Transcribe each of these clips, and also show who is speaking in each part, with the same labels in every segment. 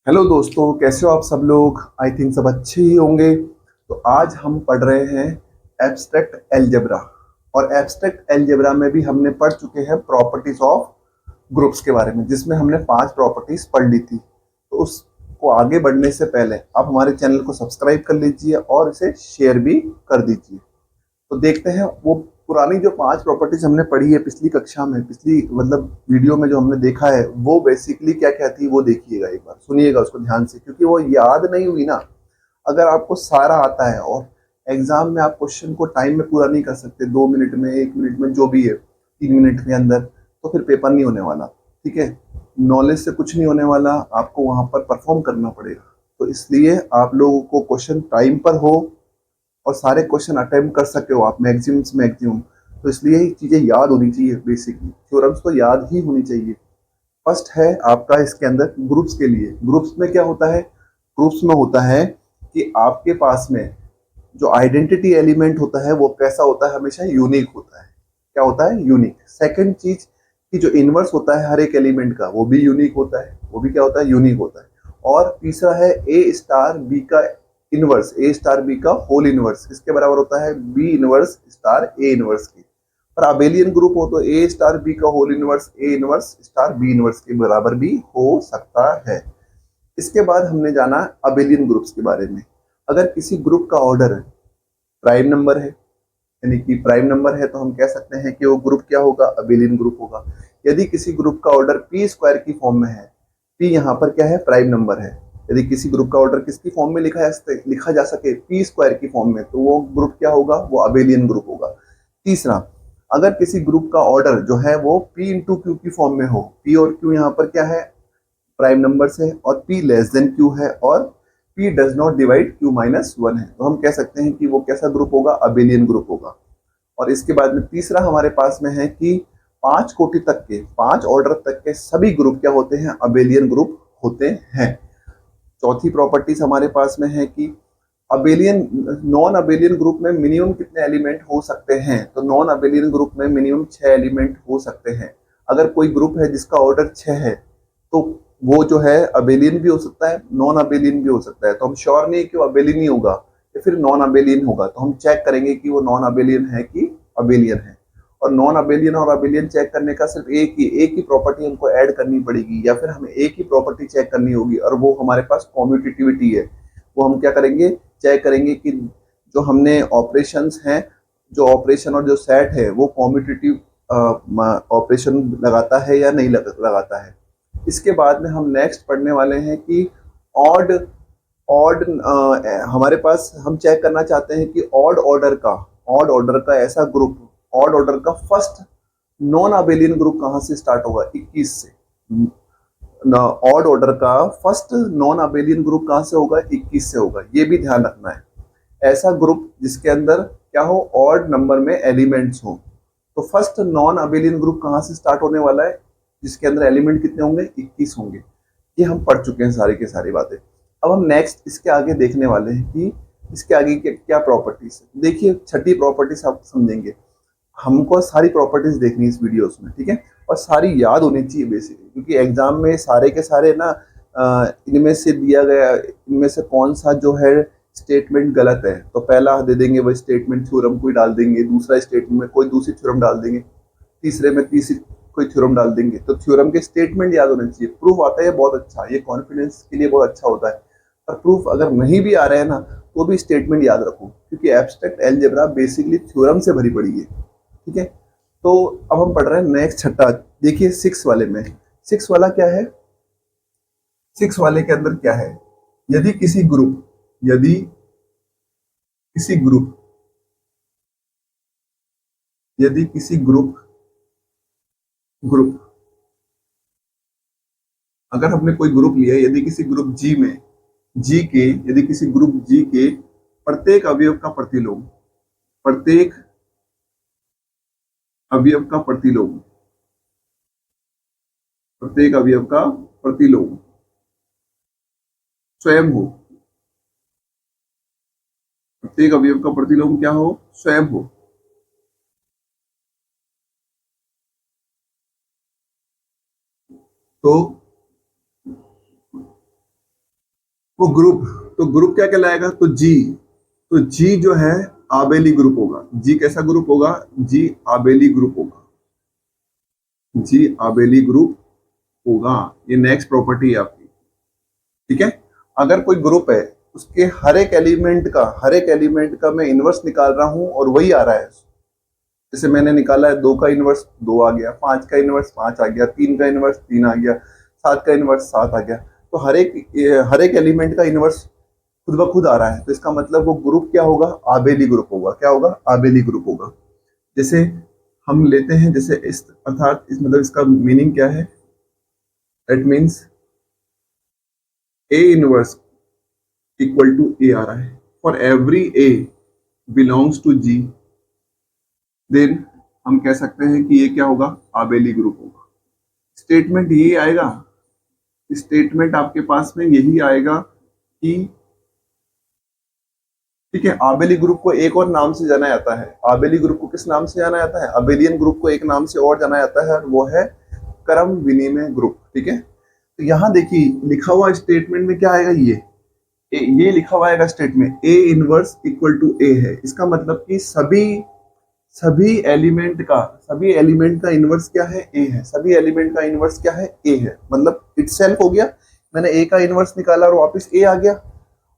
Speaker 1: Hello दोस्तों, कैसे हो आप सब लोग। आई थिंक सब अच्छे ही होंगे। तो आज हम पढ़ रहे हैं एब्स्ट्रैक्ट अलजेब्रा। और एब्स्ट्रैक्ट अलजेब्रा में भी हमने पढ़ चुके हैं प्रॉपर्टीज ऑफ ग्रुप्स के बारे में, जिसमें हमने 5 प्रॉपर्टीज पढ़ ली थी। तो उसको आगे बढ़ने से पहले आप हमारे चैनल को सब्सक्राइब कर लीजिए और इसे शेयर भी कर दीजिए। तो देखते हैं वो पुरानी जो 5 प्रॉपर्टीज हमने पढ़ी है पिछली कक्षा में, पिछली मतलब वीडियो में जो हमने देखा है, वो बेसिकली क्या क्या थी वो देखिएगा, एक बार सुनिएगा उसको ध्यान से, क्योंकि वो याद नहीं हुई ना। अगर आपको सारा आता है और एग्जाम में आप क्वेश्चन को टाइम में पूरा नहीं कर सकते, 2 मिनट में, 1 मिनट में, जो भी है, 3 मिनट के अंदर, तो फिर पेपर नहीं होने वाला। ठीक है, नॉलेज से कुछ नहीं होने वाला, आपको वहां पर परफॉर्म करना पड़ेगा। तो इसलिए आप लोगों को क्वेश्चन टाइम पर हो और सारे क्वेश्चन अटेम्प्ट कर सके हो आप मैक्सिमम से मैक्सिमम। तो इसलिए ही चीजें याद होनी चाहिए, बेसिकली थ्योरम्स तो याद ही होनी चाहिए। फर्स्ट है आपका इसके अंदर ग्रुप्स के लिए। ग्रुप्स में क्या होता है? ग्रुप्स में होता है कि आपके पास में जो आइडेंटिटी एलिमेंट होता है वो कैसा होता है? हमेशा यूनिक होता है। क्या होता है? यूनिक। सेकंड चीज कि जो इनवर्स होता है हर एक एलिमेंट का, वो भी यूनिक होता है। वो भी क्या होता है? यूनिक होता है। और तीसरा है ए स्टार बी का इनवर्स, ए स्टार बी का होल इनवर्स किसके बराबर होता है? B inverse star A inverse की। पर अबेलियन ग्रुप हो तो ए स्टार बी का whole inverse A inverse star B inverse के बराबर भी हो सकता है। इसके बाद हमने जाना अबेलियन ग्रुप्स के बारे में। अगर किसी ग्रुप का ऑर्डर प्राइम नंबर है, यानी कि प्राइम नंबर है, तो हम कह सकते हैं कि वो ग्रुप क्या होगा? अबेलियन ग्रुप होगा। यदि किसी ग्रुप का ऑर्डर पी स्क्वायर की फॉर्म में है, पी यहाँ पर क्या है? प्राइम नंबर है। यदि किसी ग्रुप का ऑर्डर किसकी फॉर्म में लिखा जा सके? पी स्क्वायर की फॉर्म में, तो वो ग्रुप क्या होगा? वो अबेलियन ग्रुप होगा। तीसरा, अगर किसी ग्रुप का ऑर्डर जो है वो पी इंटू क्यू की फॉर्म में हो, पी और क्यू यहाँ पर क्या है? प्राइम नंबर्स है, और p लेस देन q है, और p does not divide q minus 1 है, तो हम कह सकते हैं कि वो कैसा ग्रुप होगा? अबेलियन ग्रुप होगा। और इसके बाद में तीसरा हमारे पास में है कि 5 कोटि तक के, 5 ऑर्डर तक के सभी ग्रुप क्या होते हैं? अबेलियन ग्रुप होते हैं। चौथी प्रॉपर्टीज हमारे पास में है कि अबेलियन नॉन अबेलियन ग्रुप में मिनिमम कितने एलिमेंट हो सकते हैं? तो नॉन अबेलियन ग्रुप में मिनिमम 6 एलिमेंट हो सकते हैं। अगर कोई ग्रुप है जिसका ऑर्डर 6 है, तो वो जो है अबेलियन भी हो सकता है, नॉन अबेलियन भी हो सकता है। तो हम श्योर नहीं कि वो अबेलियन ही होगा या फिर नॉन अबेलियन होगा, तो हम चेक करेंगे कि वो नॉन अबेलियन है कि अबेलियन है। और नॉन अबेलियन और अबेलियन चेक करने का सिर्फ एक ही प्रॉपर्टी हमको ऐड करनी पड़ेगी, या फिर हमें एक ही प्रॉपर्टी चेक करनी होगी, और वो हमारे पास कॉम्यूटेटिविटी है। वो हम क्या करेंगे? चेक करेंगे कि जो हमने ऑपरेशंस हैं, जो ऑपरेशन और जो सेट है वो कॉम्यूटेटिव ऑपरेशन लगाता है या नहीं लगाता है। इसके बाद में हम नेक्स्ट पढ़ने वाले हैं कि ऑड ऑड हमारे पास हम चेक करना चाहते हैं कि ऑड ऑर्डर का ऐसा ग्रुप, ऑड ऑर्डर का फर्स्ट नॉन अबेलियन ग्रुप कहाँ से स्टार्ट होगा? 21 से। ऑड ऑर्डर का फर्स्ट नॉन अबेलियन ग्रुप कहाँ से होगा? 21 से होगा। ये भी ध्यान रखना है। ऐसा ग्रुप जिसके अंदर क्या हो? ऑड नंबर में एलिमेंट्स हो। तो फर्स्ट नॉन अबेलियन ग्रुप कहाँ से स्टार्ट होने वाला है? जिसके अंदर एलिमेंट कितने होंगे? 21 होंगे। ये हम पढ़ चुके हैं सारी की सारी बातें। अब हम नेक्स्ट इसके आगे देखने वाले हैं कि इसके आगे के क्या प्रॉपर्टीज है। देखिए, छठी प्रॉपर्टीज आप समझेंगे। हमको सारी प्रॉपर्टीज देखनी है इस वीडियोस में, ठीक है, और सारी याद होनी चाहिए बेसिकली, क्योंकि एग्जाम में सारे के सारे ना इनमें से दिया गया, इनमें से कौन सा जो है स्टेटमेंट गलत है, तो पहला दे देंगे वही स्टेटमेंट, थ्योरम कोई डाल देंगे, दूसरा स्टेटमेंट में कोई दूसरी थ्योरम डाल देंगे, तीसरे में तीसरी कोई थ्योरम डाल देंगे। तो थ्योरम के स्टेटमेंट याद होने चाहिए। प्रूफ आता है बहुत अच्छा, ये कॉन्फिडेंस के लिए बहुत अच्छा होता है। पर प्रूफ अगर नहीं भी आ रहे हैं ना, तो भी स्टेटमेंट याद रखो, क्योंकि एब्स्ट्रैक्ट अलजेब्रा बेसिकली थ्योरम से भरी पड़ी है। ठीक है, तो अब हम पढ़ रहे हैं नेक्स्ट छठा। देखिए 6 वाले में, 6 वाला क्या है? 6 वाले के अंदर क्या है? यदि किसी ग्रुप, यदि किसी ग्रुप यदि किसी ग्रुप ग्रुप अगर हमने कोई ग्रुप लिया है, यदि किसी ग्रुप जी में, जी के यदि किसी ग्रुप जी के प्रत्येक अवयव का प्रतिलोम, प्रत्येक अवयव का प्रतिलोम, प्रत्येक अवयव का प्रतिलोम स्वयं हो, प्रत्येक अवयव का प्रतिलोम क्या हो? स्वयं हो। तो वो ग्रुप, तो ग्रुप क्या कहलाएगा, तो जी जो है आबेली ग्रुप होगा। जी कैसा ग्रुप होगा, जी आबेली ग्रुप होगा, जी आबेली ग्रुप होगा। ये नेक्स्ट प्रॉपर्टी है आपकी, ठीक है। अगर कोई ग्रुप है, उसके हर एक एलिमेंट का मैं इनवर्स निकाल रहा हूं और वही आ रहा है। जैसे मैंने निकाला है 2 का इनवर्स 2 आ गया, 5 का इनवर्स 5 आ गया, 3 का इनवर्स 3 आ गया, 7 का इनवर्स 7 आ गया। तो हर एक एलिमेंट का इनवर्स खुद ब खुद आ रहा है, तो इसका मतलब वो ग्रुप क्या होगा, आबेली ग्रुप होगा। क्या होगा, आबेली ग्रुप होगा। जैसे हम लेते हैं, जैसे इस अर्थात इस मतलब इसका मीनिंग क्या है, that means A inverse equal to A आ रहा है। For every A belongs to G, then हम कह सकते हैं कि ये क्या होगा, आबेली ग्रुप होगा। स्टेटमेंट यही आएगा, स्टेटमेंट आपके पास में यही आएगा कि ठीक है, आबेली ग्रुप को एक और नाम से जाना जाता है। आबेली ग्रुप को किस नाम से जाना जाता है, अबेलियन ग्रुप को एक नाम से और जाना जाता है, और वो है क्रम विनिमय ग्रुप, ठीक है। तो यहाँ देखिए लिखा हुआ स्टेटमेंट में क्या आएगा, ये लिखा हुआ आएगा statement A inverse equal to ए है। इसका मतलब कि सभी एलिमेंट का इनवर्स क्या है, ए है। सभी एलिमेंट का इनवर्स क्या है, ए है। मतलब इटसेल्फ हो गया, मैंने ए का इनवर्स निकाला और वापस ए आ गया।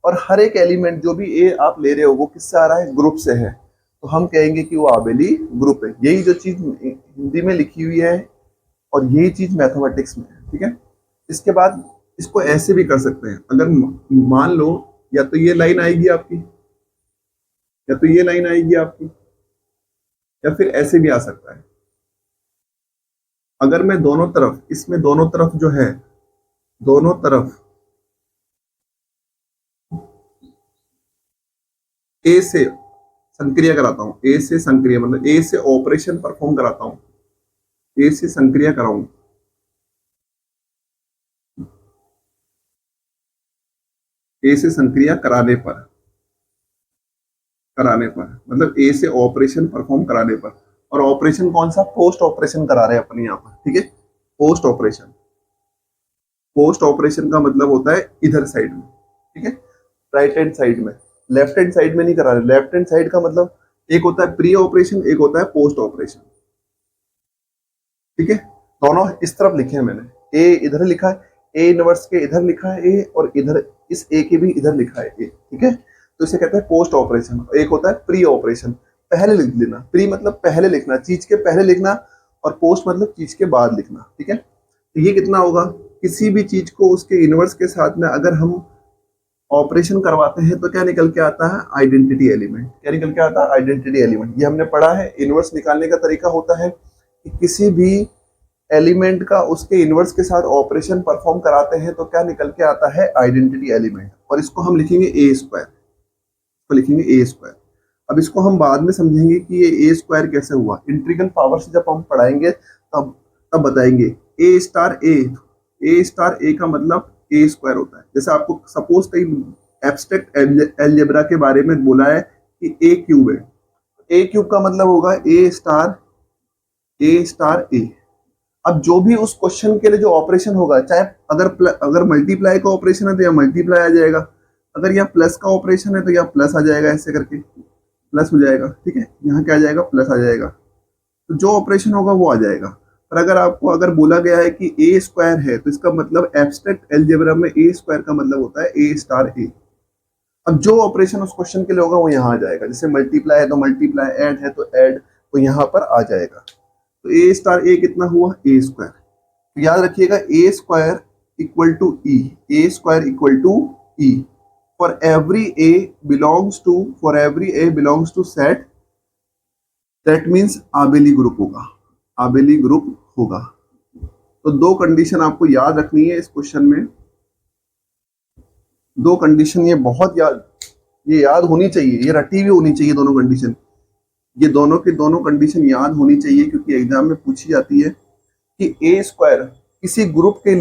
Speaker 1: और हर एक एलिमेंट जो भी ए आप ले रहे हो वो किससे आ रहा है, ग्रुप से है। तो हम कहेंगे कि वो आबेली ग्रुप है। यही जो चीज हिंदी में लिखी हुई है और यही चीज मैथमेटिक्स में है, ठीक है। इसके बाद इसको ऐसे भी कर सकते हैं, अगर मान लो या तो ये लाइन आएगी आपकी, या तो ये लाइन आएगी आपकी, या फिर ऐसे भी आ सकता है। अगर मैं दोनों तरफ, इसमें दोनों तरफ जो है, दोनों तरफ ए से संक्रिया कराता हूं, ए से संक्रिया मतलब ए से ऑपरेशन परफॉर्म कराता हूं, ए से संक्रिया कराऊं, ए से संक्रिया कराने पर मतलब ए से ऑपरेशन परफॉर्म कराने पर। और ऑपरेशन कौन सा, पोस्ट ऑपरेशन करा रहे हैं अपने यहाँ पर, ठीक है। पोस्ट ऑपरेशन, पोस्ट ऑपरेशन का मतलब होता है इधर साइड में, ठीक है, राइट हैंड साइड में। लेफ्ट हैंड साइड में नहीं करा रहे। लेफ्ट हैंड साइड का मतलब एक होता है प्री ऑपरेशन, एक होता है पोस्ट ऑपरेशन, ठीक है। दोनों इस तरफ लिखे हैं मैंने, ए इधर लिखा है, ए इनवर्स के इधर लिखा है ए, और इधर इस ए के भी इधर लिखा है ए, ठीक है। तो इसे कहते हैं पोस्ट ऑपरेशन। एक होता है प्री ऑपरेशन, पहले लिख देना। प्री मतलब पहले लिखना, चीज के पहले लिखना, और पोस्ट मतलब चीज के बाद लिखना, ठीक है। तो ये कितना होगा, किसी भी चीज को उसके इनवर्स के साथ में अगर हम ऑपरेशन करवाते हैं तो क्या निकल के आता है, आइडेंटिटी एलिमेंट। क्या निकल के आता है, आइडेंटिटी एलिमेंट। ये हमने पढ़ा है। इनवर्स निकालने का तरीका होता है कि किसी भी एलिमेंट का उसके इनवर्स के साथ ऑपरेशन परफॉर्म कराते हैं तो क्या निकल के आता है, आइडेंटिटी एलिमेंट। और इसको हम लिखेंगे ए स्क्वायर, इसको लिखेंगे ए स्क्वायर। अब इसको हम बाद में समझेंगे कि ये ए स्क्वायर कैसे हुआ। इंटीग्रल पावर से जब हम पढ़ाएंगे तब तब बताएंगे। ए स्टार ए का मतलब ए स्क्वायर होता है। जैसे आपको सपोज कहीं एब्स्ट्रैक्ट अलजेब्रा के बारे में बोला है कि ए क्यूब है, ए क्यूब का मतलब होगा ए स्टार ए। अब जो भी उस क्वेश्चन के लिए जो ऑपरेशन होगा, चाहे अगर मल्टीप्लाई का ऑपरेशन है तो यहाँ मल्टीप्लाई आ जाएगा, अगर यहाँ प्लस का ऑपरेशन है तो यहाँ प्लस आ जाएगा, ऐसे करके प्लस हो जाएगा, ठीक है। यहाँ क्या आ जाएगा, प्लस आ जाएगा। तो जो ऑपरेशन होगा वो आ जाएगा। पर अगर आपको अगर बोला गया है कि ए स्क्वायर है तो इसका मतलब एब्स्ट्रैक्ट अलजेब्रा में ए स्क्वायर का मतलब होता है ए स्टार ए। अब जो ऑपरेशन उस क्वेश्चन के लिए होगा वो यहाँ आ जाएगा। जैसे मल्टीप्लाई है तो मल्टीप्लाई, ऐड है तो ऐड, तो यहाँ पर आ जाएगा। तो ए स्टार ए कितना हुआ, ए स्क्वायर। तो याद रखिएगा A square equal to E, A square equal to E. For every A belongs to set, that means abelian group होगा, आबेली ग्रुप होगा। तो दो कंडीशन आपको याद रखनी है इस क्वेश्चन में, दो कंडीशन ये बहुत याद होनी चाहिए, ये रटी भी होनी चाहिए दोनों कंडीशन। ये दोनों की दोनों कंडीशन याद होनी चाहिए क्योंकि एग्जाम में पूछी जाती है कि ए स्क्वायर किसी ग्रुप के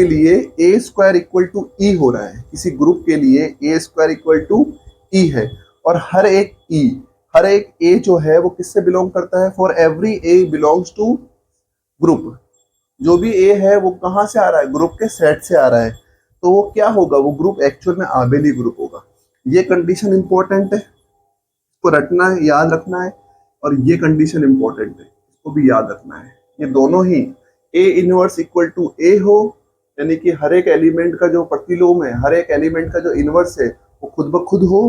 Speaker 1: लिए ए स्क्वायर इक्वल टू ई हो रहा है। किसी ग्रुप के लिए ए स्क्वायर इक्वल टू ई है, और हर एक ए जो है वो किससे बिलोंग करता है, for every A belongs to group. जो भी ए है वो कहाँ से आ रहा है, ग्रुप के सेट से आ रहा है। तो वो क्या होगा, वो ग्रुप एक्चुअल में आबेली ग्रुप होगा। ये कंडीशन इंपॉर्टेंट है, इसको रटना है, याद रखना है। और ये कंडीशन इंपॉर्टेंट है, इसको भी याद रखना है। ये दोनों ही ए इनवर्स इक्वल टू ए हो, यानी कि हर एक एलिमेंट का जो प्रतिलोम है, हर एक एलिमेंट का जो इनवर्स है वो खुद ब खुद हो,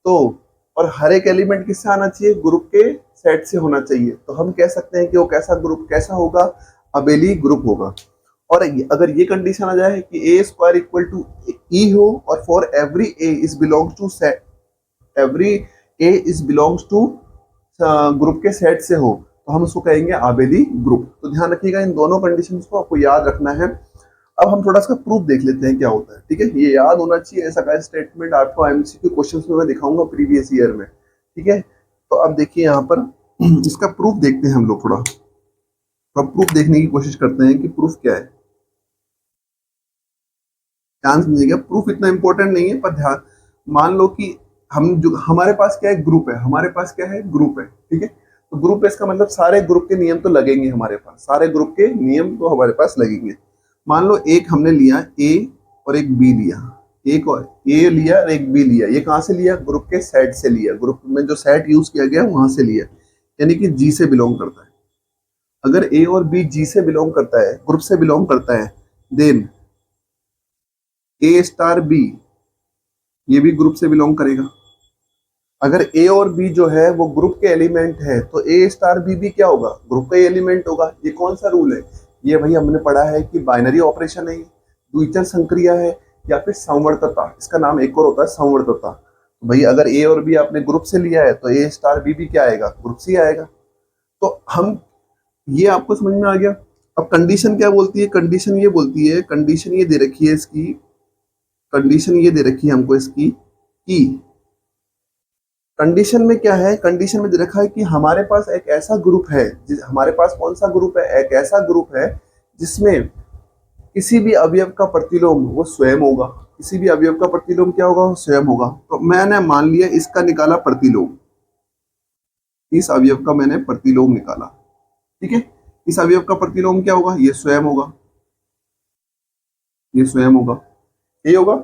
Speaker 1: तो और हर एक एलिमेंट किससे आना चाहिए, ग्रुप के सेट से होना चाहिए। तो हम कह सकते हैं कि वो कैसा ग्रुप कैसा होगा, अबेली ग्रुप होगा। और अगर ये कंडीशन आ जाए कि A square equal to E हो, और for every A is belongs to set, every A is belongs to group के सेट से हो, तो हम उसको कहेंगे आबेली ग्रुप। तो ध्यान रखिएगा, इन दोनों कंडीशंस को आपको याद रखना है। अब हम थोड़ा सा प्रूफ देख लेते हैं क्या होता है, ठीक है। ये याद होना चाहिए, ऐसा का स्टेटमेंट आपको एमसीक्यू क्वेश्चंस में मैं दिखाऊंगा प्रीवियस ईयर में, ठीक है। तो अब देखिए यहाँ पर इसका प्रूफ देखते हैं हम लोग थोड़ा। तो अब प्रूफ देखने की कोशिश करते हैं कि प्रूफ क्या है। ध्यान समझिएगा, प्रूफ इतना इंपॉर्टेंट नहीं है, पर ध्यान, मान लो कि हम जो हमारे पास क्या है, ग्रुप है, हमारे पास क्या है, ग्रुप है, ठीक है। तो ग्रुप है, इसका मतलब सारे ग्रुप के नियम तो लगेंगे हमारे पास, सारे ग्रुप के नियम तो हमारे पास लगेंगे। मान लो एक हमने लिया ए और एक बी लिया, एक और ए लिया और एक बी लिया। ये कहाँ से लिया, ग्रुप के सेट से लिया, ग्रुप में जो सेट यूज किया गया वहां से लिया, यानी कि जी से बिलोंग करता है। अगर ए और बी जी से बिलोंग करता है, ग्रुप से बिलोंग करता है, देन ए स्टार बी ये भी ग्रुप से बिलोंग करेगा। अगर ए और बी जो है वो ग्रुप के एलिमेंट है, तो ए स्टार बी भी क्या होगा, ग्रुप का एलिमेंट होगा। ये कौन सा रूल है, ये भाई हमने पढ़ा है कि बाइनरी ऑपरेशन है, द्विचर संक्रिया है, या फिर संवर्तता, इसका नाम एक और होता है संवर्तता। तो भाई अगर ए और बी आपने ग्रुप से लिया है, तो ए स्टार बी भी क्या आएगा, ग्रुप से आएगा। तो हम, ये आपको समझ में आ गया। अब कंडीशन क्या बोलती है, कंडीशन ये बोलती है, कंडीशन ये दे रखी है इसकी, कंडीशन ये दे रखी है हमको इसकी कि कंडीशन में क्या है, कंडीशन में दे रखा है कि हमारे पास एक ऐसा ग्रुप है, हमारे पास कौन सा ग्रुप है, एक ऐसा ग्रुप है जिसमें किसी भी अवयव का प्रतिलोम वो स्वयं होगा। किसी भी अवयव का प्रतिलोम क्या होगा, वो स्वयं होगा। तो मैंने मान लिया इसका निकाला प्रतिलोम, इस अवयव का मैंने प्रतिलोम निकाला, ठीक है। इस अवयव का प्रतिलोम क्या होगा, ये स्वयं होगा, ये स्वयं होगा, ये होगा।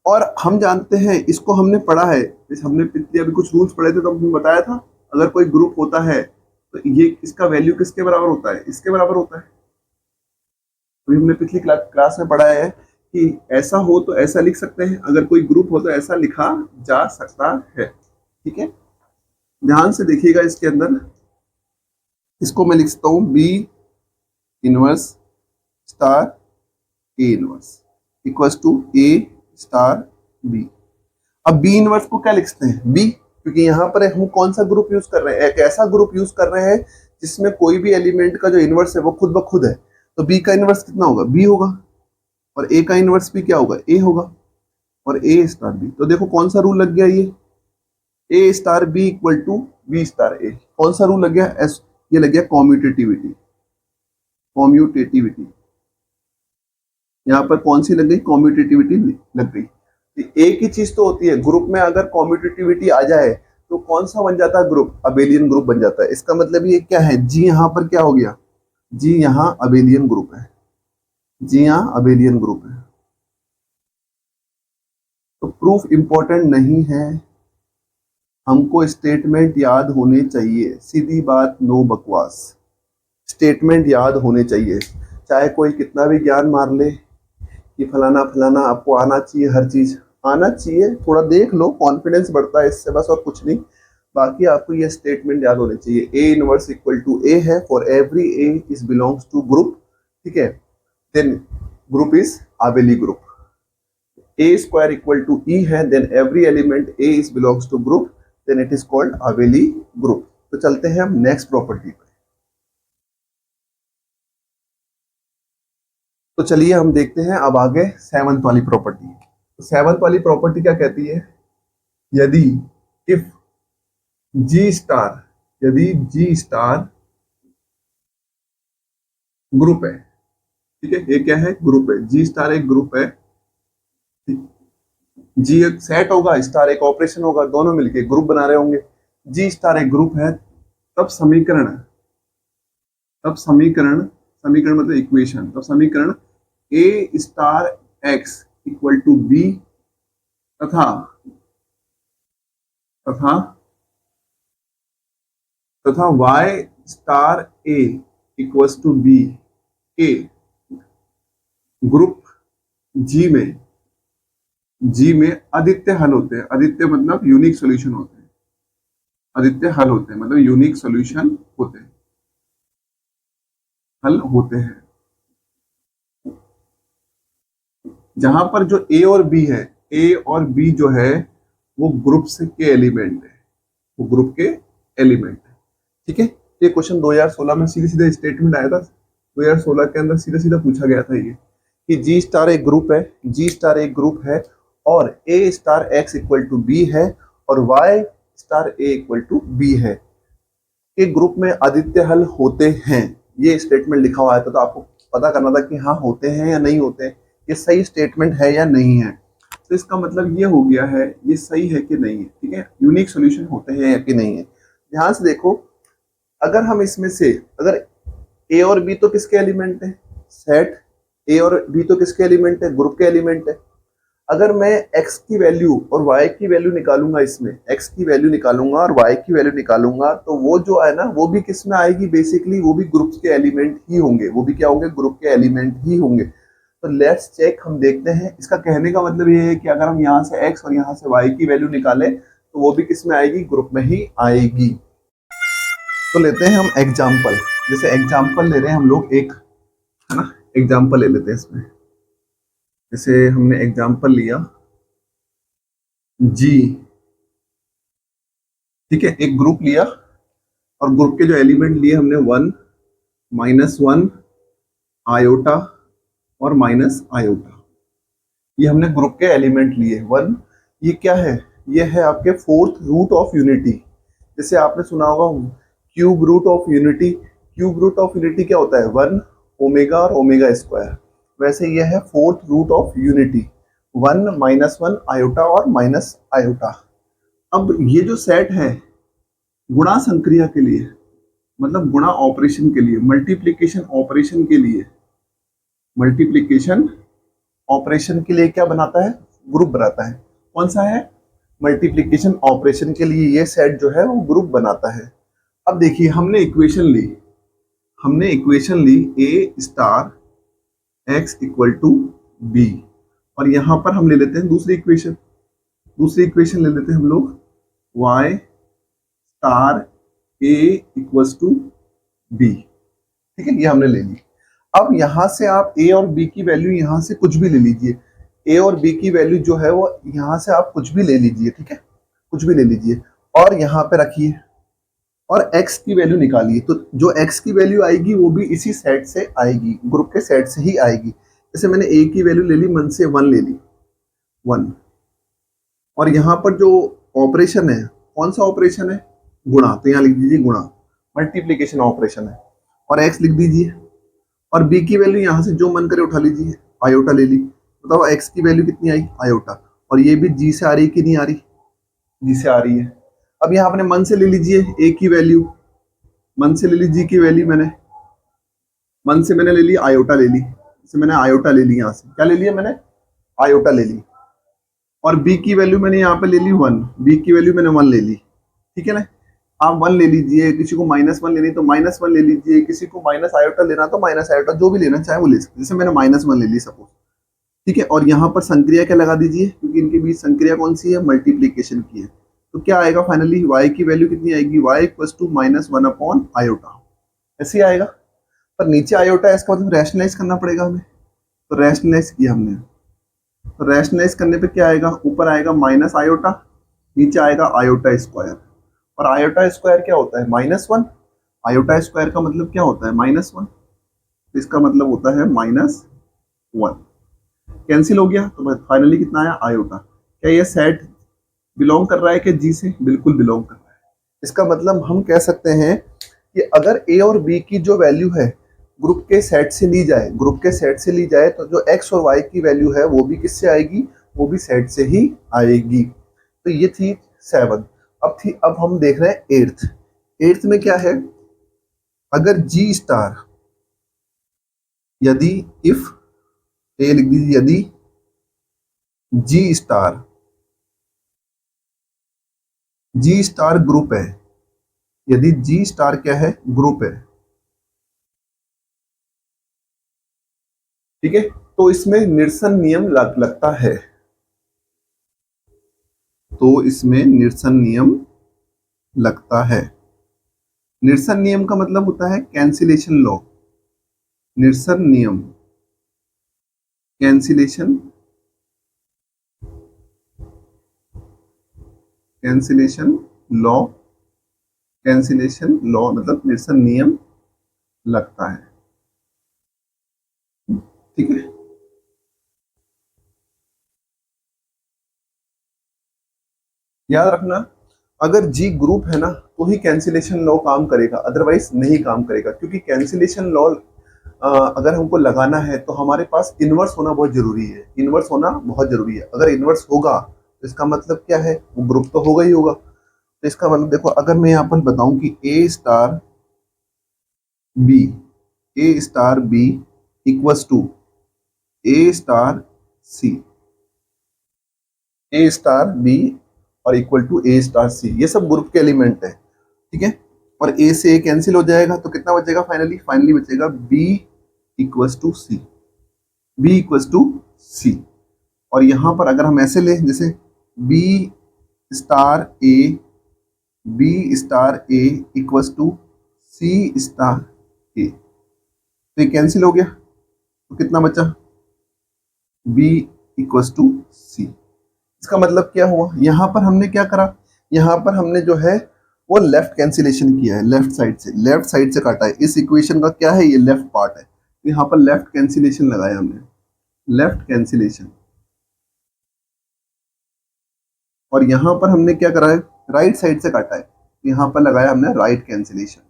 Speaker 1: और हम जानते हैं, इसको हमने पढ़ा है, जैसे हमने पिछले अभी कुछ रूल्स पढ़े थे तो हमने बताया था, अगर कोई ग्रुप होता है तो ये इसका वैल्यू किसके बराबर होता है, इसके बराबर होता है। तो हमने पिछली क्लास में पढ़ा है कि ऐसा हो तो ऐसा लिख सकते हैं, अगर कोई ग्रुप हो तो ऐसा लिखा जा सकता है, ठीक है। ध्यान से देखिएगा, इसके अंदर इसको मैं लिखता हूं B inverse star A inverse equals to A star B. अब बी इनवर्स को क्या लिखते हैं, बी, क्योंकि यहाँ पर हम कौन सा ग्रुप यूज कर रहे हैं, एक ऐसा ग्रुप यूज कर रहे हैं जिसमें कोई भी एलिमेंट का जो इनवर्स है वो खुद ब खुद है। तो बी का इनवर्स कितना होगा, बी होगा, और ए का इनवर्स भी क्या होगा, ए होगा, और ए स्टार बी। तो देखो कौन सा रूल लग गया, ये A star B equal to B star A, कौन सा रूल लग गया, एस, ये लग गया कॉम्यूटेटिविटी, कॉम्यूटेटिविटी। यहाँ पर कौन सी लग गई, कॉम्यूटेटिविटी लग गई। एक ही चीज तो होती है, ग्रुप में अगर कॉम्यूटेटिविटी आ जाए तो कौन सा बन जाता है ग्रुप, अबेलियन ग्रुप बन जाता है। इसका मतलब ये क्या है, जी यहाँ पर क्या हो गया, जी यहाँ अबेलियन ग्रुप है, जी यहाँ अबेलियन ग्रुप है। तो प्रूफ इंपॉर्टेंट नहीं है, हमको स्टेटमेंट याद होने चाहिए, सीधी बात, नो बकवास, स्टेटमेंट याद होने चाहिए। चाहे कोई कितना भी ज्ञान मार ले कि फलाना फलाना, आपको आना चाहिए, हर चीज आना चाहिए, थोड़ा देख लो, कॉन्फिडेंस बढ़ता है इससे, बस और कुछ नहीं। बाकी आपको ये स्टेटमेंट याद होने चाहिए, ए इनवर्स इक्वल टू ए है, for every A is belongs to group, ठीक है, then group is abelian group. A square equal to e है, then every element a is belongs to group, then it is called abelian group. तो चलते हैं हम next property पे। तो चलिए हम देखते हैं अब आगे सेवंथ वाली प्रॉपर्टी। तो सेवंथ वाली प्रॉपर्टी क्या कहती है, यदि इफ जी स्टार, यदि जी स्टार ग्रुप है, ठीक है, ये क्या है, ग्रुप है, जी स्टार एक ग्रुप है, जी एक सेट होगा, स्टार एक ऑपरेशन होगा, दोनों मिलके ग्रुप बना रहे होंगे। जी स्टार एक ग्रुप है, तब समीकरण, तब समीकरण, समीकरण मतलब इक्वेशन, तब समीकरण a star x equal to b तथा तथा तथा y star a equals to b के ग्रुप जी में आदित्य हल होते हैं। आदित्य मतलब यूनिक सॉल्यूशन होते हैं। आदित्य हल होते हैं मतलब यूनिक सॉल्यूशन होते हैं, हल होते हैं। जहां पर जो ए और बी है, ए और बी जो है वो ग्रुप्स के एलिमेंट है, वो ग्रुप के एलिमेंट है। ठीक है, ये क्वेश्चन 2016 में सीधे सीधे स्टेटमेंट आया था। 2016 के अंदर सीधा सीधा पूछा गया था ये कि जी स्टार एक ग्रुप है, जी स्टार एक ग्रुप है और a star x equal to b है और y star a equal to b है के ग्रुप में आदित्य हल होते हैं। ये स्टेटमेंट लिखा हुआ है तो आपको पता करना था कि हाँ होते हैं या नहीं होते हैं, ये सही स्टेटमेंट है या नहीं है। तो इसका मतलब ये हो गया है ये सही है कि नहीं है। ठीक है, यूनिक सॉल्यूशन होते हैं या कि नहीं है। ध्यान से देखो, अगर हम इसमें से अगर ए और बी तो किसके एलिमेंट है, सेट ए और बी तो किसके एलिमेंट है, ग्रुप के एलिमेंट है। अगर मैं x की वैल्यू और y की वैल्यू निकालूंगा, इसमें x की वैल्यू निकालूंगा और y की वैल्यू निकालूंगा तो वो जो है ना वो भी किस में आएगी, बेसिकली वो भी ग्रुप्स के एलिमेंट ही होंगे, वो भी क्या होंगे, ग्रुप के एलिमेंट ही होंगे। तो लेट्स चेक, हम देखते हैं। इसका कहने का मतलब ये है कि अगर हम यहाँ से x और यहाँ से y की वैल्यू निकालें तो वो भी किस में आएगी, ग्रुप में ही आएगी। तो लेते हैं हम एग्जाम्पल, जैसे एग्जाम्पल ले रहे हैं हम लोग एक, है ना, एग्जाम्पल ले लेते हैं इसमें। जैसे हमने एग्जाम्पल लिया जी, ठीक है, एक ग्रुप लिया और ग्रुप के जो एलिमेंट लिए हमने 1, -1, आयोटा और माइनस आयोटा, ये हमने ग्रुप के एलिमेंट लिए। 1 ये क्या है, ये है आपके फोर्थ रूट ऑफ यूनिटी। जैसे आपने सुना होगा cube root of unity, cube root of unity क्या होता है, 1 ओमेगा और ओमेगा स्क्वायर। वैसे ये है fourth root of unity, 1 -1 iota और माइनस आयोटा। अब ये जो सेट है गुणा संक्रिया के लिए, मतलब गुणा ऑपरेशन के लिए, मल्टीप्लिकेशन ऑपरेशन के लिए, मल्टीप्लिकेशन ऑपरेशन के लिए क्या बनाता है, ग्रुप बनाता है। कौन सा है, मल्टीप्लिकेशन ऑपरेशन के लिए ये सेट जो है वो ग्रुप बनाता है। अब देखिए हमने इक्वेशन ली A star x equal to B और यहां पर हम ले लेते हैं दूसरी इक्वेशन ले लेते हैं हम लोग y star A equals to B. ठीक है, ये हमने ले ली। अब यहां से आप a और b की वैल्यू यहां से कुछ भी ले लीजिए, a और b की वैल्यू जो है वो यहां से आप कुछ भी ले लीजिए। ठीक है, कुछ भी ले लीजिए और यहां पे रखिए और x की वैल्यू निकालिए। तो जो x की वैल्यू आएगी वो भी इसी सेट से आएगी, ग्रुप के सेट से ही आएगी। जैसे मैंने a की वैल्यू ले ली, मन से 1 ले ली, 1, और यहाँ पर जो ऑपरेशन है कौन सा ऑपरेशन है, गुणा, तो यहाँ लिख दीजिए गुणा, मल्टीप्लिकेशन ऑपरेशन है और x लिख दीजिए और b की वैल्यू यहाँ से जो मन करे उठा लीजिए, आयोटा ले ली। बताओ x की वैल्यू कितनी आई, आयोटा, और ये भी g से आ रही है कि नहीं आ रही, g से आ रही है। अब यहाँ अपने मन से ले लीजिए a की वैल्यू, मन से ले ली g की वैल्यू, मन से मैंने ले ली आयोटा ले ली, जैसे मैंने आयोटा ले ली, यहाँ से क्या ले लिया मैंने, आयोटा ले ली। और b की वैल्यू मैंने यहाँ पे ले ली 1, b की वैल्यू मैंने 1 ले ली। ठीक है ना, आप 1 ले लीजिए, किसी को -1 लेनी तो -1 ले लीजिए, किसी को माइनस आयोटा लेना तो माइनस आयोटा, जो भी लेना चाहे वो ले सकते। जैसे मैंने -1 ले ली सपोज। ठीक है, और यहाँ पर संक्रिया क्या लगा दीजिए, क्योंकि इनके बीच संक्रिया कौन सी है, मल्टीप्लीकेशन की है। तो क्या आएगा फाइनली, y की वैल्यू कितनी आएगी, y equals to -1 upon iota, ऐसे ही आएगा। पर नीचे आयोटा है, इसका मतलब रैशनलाइज करना पड़ेगा हमें, तो रैशनलाइज किया हमने। तो रैशनलाइज करने पे क्या आएगा, ऊपर आएगा माइनस आयोटा, नीचे आएगा आयोटा स्क्वायर। और आयोटा स्क्वायर क्या होता है, -1, आयोटा स्क्वायर का मतलब क्या होता है, -1, इसका मतलब होता है -1। कैंसिल हो गया तो फाइनली कितना आया, आयोटा। क्या ये सेट बिलोंग कर रहा है कि जी से, बिल्कुल बिलोंग कर रहा है। इसका मतलब हम कह सकते हैं कि अगर ए और बी की जो वैल्यू है ग्रुप के सेट से ली जाए, ग्रुप के सेट से ली जाए तो जो एक्स और वाई की वैल्यू है वो भी किससे आएगी, वो भी सेट से ही आएगी। तो ये थी 7। अब हम देख रहे हैं 8th में क्या है, अगर जी स्टार, यदि, इफ, ए लिख दीजिए, जी स्टार, जी स्टार ग्रुप है, यदि जी स्टार क्या है, ग्रुप है, ठीक है, तो इसमें निरसन नियम लगता है, तो इसमें निरसन नियम लगता है। निरसन नियम का मतलब होता है कैंसिलेशन लॉ, निरसन नियम, cancellation, cancellation law, cancellation law मतलब निरसन नियम लगता है, ठीक है। याद रखना, अगर जी ग्रुप है ना तो ही कैंसिलेशन लॉ काम करेगा, अदरवाइज नहीं काम करेगा, क्योंकि कैंसिलेशन लॉ अगर हमको लगाना है तो हमारे पास इनवर्स होना बहुत जरूरी है, इनवर्स होना बहुत जरूरी है। अगर इनवर्स होगा तो इसका मतलब क्या है, वो ग्रुप तो होगा ही होगा। तो इसका मतलब देखो, अगर मैं यहाँ पर बताऊं कि a star b, a star b equals to A star c, a star b और equal to A star c, ये सब ग्रुप के एलिमेंट है, ठीक है। और ए से ए कैंसिल हो जाएगा तो कितना बचेगा, फाइनली फाइनली बचेगा b equals to c, b equals to c. और यहां पर अगर हम ऐसे लें जैसे b star A, B star A equals to c star a, तो ये कैंसिल हो गया, तो कितना बचा, बी इक्वल्स टू सी। इसका मतलब क्या हुआ, यहां पर हमने क्या करा, यहां पर हमने जो है वो लेफ्ट कैंसिलेशन किया है, लेफ्ट साइड से, लेफ्ट साइड से काटा है। इस इक्वेशन का क्या है, ये लेफ्ट पार्ट है, तो यहाँ पर लेफ्ट कैंसिलेशन लगाया हमने, लेफ्ट कैंसिलेशन। और यहां पर हमने क्या करा है, राइट साइड से काटा है, तो यहाँ पर लगाया हमने राइट कैंसिलेशन,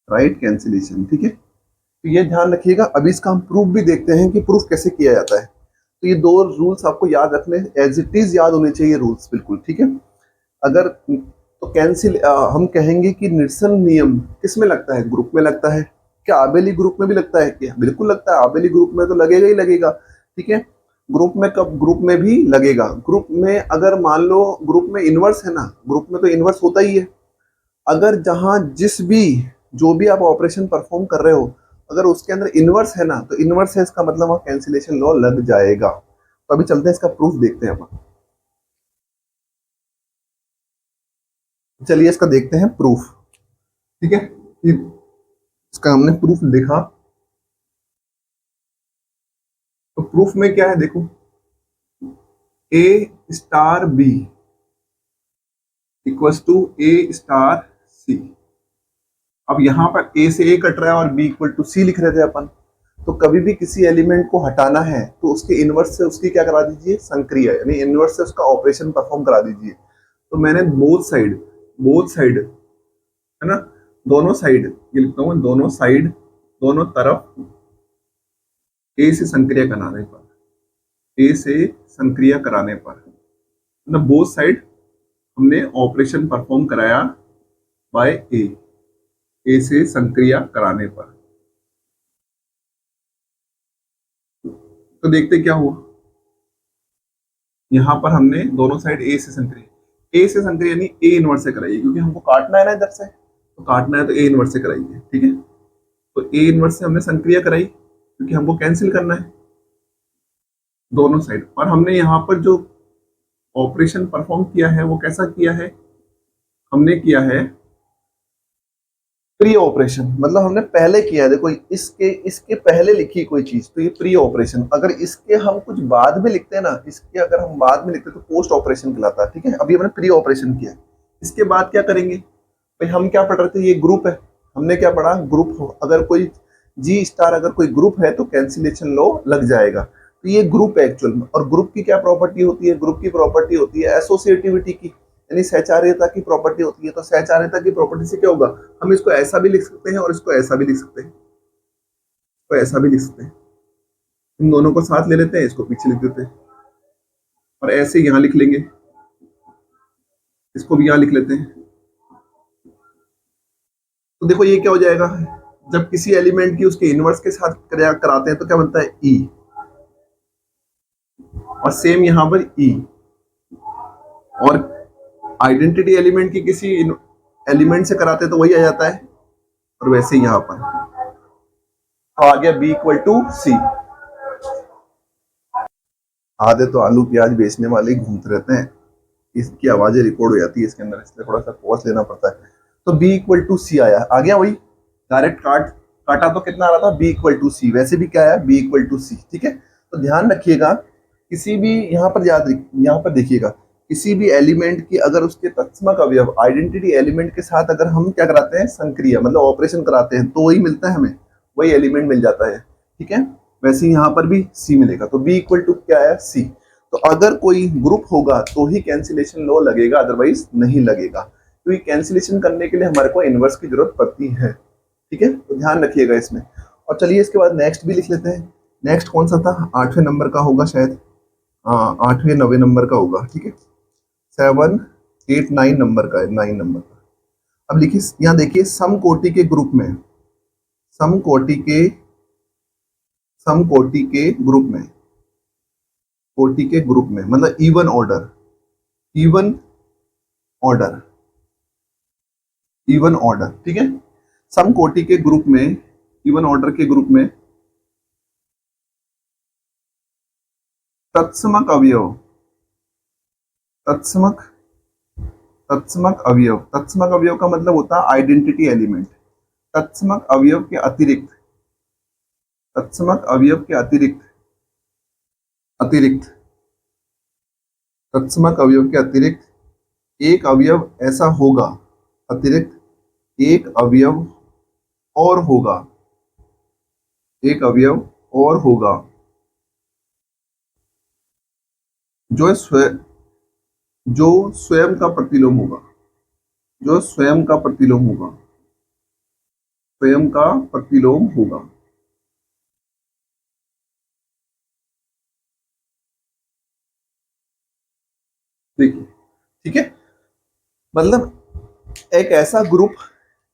Speaker 1: राइट कैंसिलेशन, ठीक है। तो ये ध्यान रखिएगा। अभी इसका हम प्रूफ भी देखते हैं कि प्रूफ कैसे किया जाता है। तो ये दो रूल्स आपको याद रखने, एज इट इज याद होने चाहिए रूल्स, बिल्कुल ठीक है। अगर तो कैंसिल हम कहेंगे कि निरसन नियम किस में लगता है, ग्रुप में लगता है। क्या आबेली ग्रुप में भी लगता है क्या, बिल्कुल लगता है, आबेली ग्रुप में तो लगेगा ही लगेगा, ठीक है। ग्रुप में कब, ग्रुप में भी लगेगा। ग्रुप में अगर मान लो ग्रुप में इनवर्स है ना, ग्रुप में तो इनवर्स होता ही है। अगर जहां जिस भी, जो भी आप ऑपरेशन परफॉर्म कर रहे हो, अगर उसके अंदर इनवर्स है ना, तो इनवर्स है, इसका मतलब वहां कैंसिलेशन लॉ लग जाएगा। तो अभी चलते हैं, इसका प्रूफ देखते हैं अपन। चलिए इसका देखते हैं प्रूफ, ठीक है। इसका हमने प्रूफ देखा, तो प्रूफ में क्या है देखो, a star b equals to A star c. अब यहां पर ए से ए कट रहा है और बी इक्वल टू सी लिख रहे थे अपन। तो कभी भी किसी एलिमेंट को हटाना है तो उसके इनवर्स से उसकी क्या करा दीजिए, संक्रिया, यानी इनवर्स से उसका ऑपरेशन परफॉर्म करा दीजिए। तो मैंने बोथ साइड, बोथ साइड है ना, दोनों साइड, ये लिखता हूं, दोनों साइड, दोनों तरफ ए से संक्रिया कराने पर, ए से संक्रिया कराने पर, मतलब बोथ साइड हमने ऑपरेशन परफॉर्म कराया बाय ए, ए से संक्रिया कराने पर। तो देखते क्या हुआ, यहां पर हमने दोनों साइड ए से संक्रिया, ए से संक्रिया यानी ए इनवर्स से कराइए, क्योंकि हमको काटना है ना इधर से, तो काटना है तो ए इनवर्स से कराइए, ठीक है। तो ए इनवर्स से हमने संक्रिया कराई, क्योंकि हमको कैंसिल करना है दोनों साइड। और हमने यहाँ पर जो ऑपरेशन परफॉर्म किया है वो कैसा किया है, हमने किया है प्री ऑपरेशन, मतलब हमने पहले किया है। देखो इसके इसके पहले लिखी कोई चीज तो ये प्री ऑपरेशन, अगर इसके हम कुछ बाद में लिखते हैं ना, इसके अगर हम बाद में लिखते हैं तो पोस्ट ऑपरेशन कहलाता है, ठीक है। अभी हमने प्री ऑपरेशन किया है, इसके बाद क्या करेंगे भाई, हम क्या पढ़ रहे थे, ये ग्रुप है, हमने क्या पढ़ा, ग्रुप हो, अगर कोई जी स्टार अगर कोई ग्रुप है तो कैंसिलेशन लॉ लग जाएगा। तो ये ग्रुप है एक्चुअल में। और ग्रुप की क्या प्रॉपर्टी होती है, ग्रुप की प्रॉपर्टी होती है एसोसिएटिविटी की, यानी सहचार्यता की प्रॉपर्टी होती है। तो सहचार्यता की प्रॉपर्टी से क्या होगा, हम इसको ऐसा भी लिख सकते हैं और इसको ऐसा भी लिख सकते हैं, तो ऐसा भी लिख सकते हैं। इन दोनों को साथ ले लेते हैं, इसको पीछे लिख देते हैं, और ऐसे यहां लिख लेंगे, इसको भी यहां लिख लेते हैं। तो देखो ये क्या हो जाएगा, जब किसी एलिमेंट की उसके इनवर्स के साथ क्रिया कराते हैं तो क्या बनता है, ई, और सेम यहां पर ई, और आइडेंटिटी एलिमेंट की किसी एलिमेंट से कराते तो वही आ जाता है, और वैसे ही यहां पर तो आ गया बी इक्वल टू सी। आधे तो आलू प्याज बेचने वाले ही घूमते रहते हैं, इसकी आवाजें रिकॉर्ड हो जाती है इसके अंदर, इसलिए थोड़ा सा पॉज लेना पड़ता है। तो बी इक्वल टू सी आया, आ गया वही डायरेक्ट काटा तो कितना आ रहा था, बी इक्वल टू सी, वैसे भी क्या है बी इक्वल टू सी। ठीक है, तो ध्यान रखिएगा किसी भी यहाँ पर यहाँ पर देखिएगा, किसी भी एलिमेंट की अगर उसके तत्समक अवयव आइडेंटिटी एलिमेंट के साथ अगर हम क्या कराते हैं, संक्रिया मतलब ऑपरेशन कराते हैं, तो वही मिलता है हमें, वही एलिमेंट मिल जाता है। ठीक है, वैसे ही यहाँ पर भी सी मिलेगा, तो बी इक्वल टू क्या है, सी। तो अगर कोई ग्रुप होगा तो ही कैंसिलेशन लॉ लगेगा, अदरवाइज नहीं लगेगा, क्योंकि कैंसिलेशन करने के लिए हमारे को इनवर्स की जरूरत पड़ती है। ठीक है, तो ध्यान रखिएगा इसमें। और चलिए इसके बाद नेक्स्ट भी लिख लेते हैं। नेक्स्ट कौन सा था, 8वें नंबर का होगा शायद, 8वें 9वें नंबर का होगा। ठीक है, 7 8 9 नंबर का है, 9 नंबर का। अब लिखिए, यहाँ देखिए समकोटि के ग्रुप में, समकोटि के समकोटि के ग्रुप में, कोटि के ग्रुप में मतलब even order, even order, even order. ठीक है, समकोटि के ग्रुप में, इवन ऑर्डर के ग्रुप में तत्समक अवयव, तत्समक तत्समक अवयव, तत्समक अवयव का मतलब होता है आइडेंटिटी एलिमेंट। तत्समक अवयव के अतिरिक्त, तत्समक अवयव के अतिरिक्त, अतिरिक्त तत्समक अवयव के अतिरिक्त एक अवयव ऐसा होगा, अतिरिक्त एक अवयव और होगा, एक अवयव और होगा जो स्वयं, जो स्वयं का प्रतिलोम होगा, जो स्वयं का प्रतिलोम होगा, स्वयं का प्रतिलोम होगा। देखिए, ठीक है, मतलब एक ऐसा ग्रुप,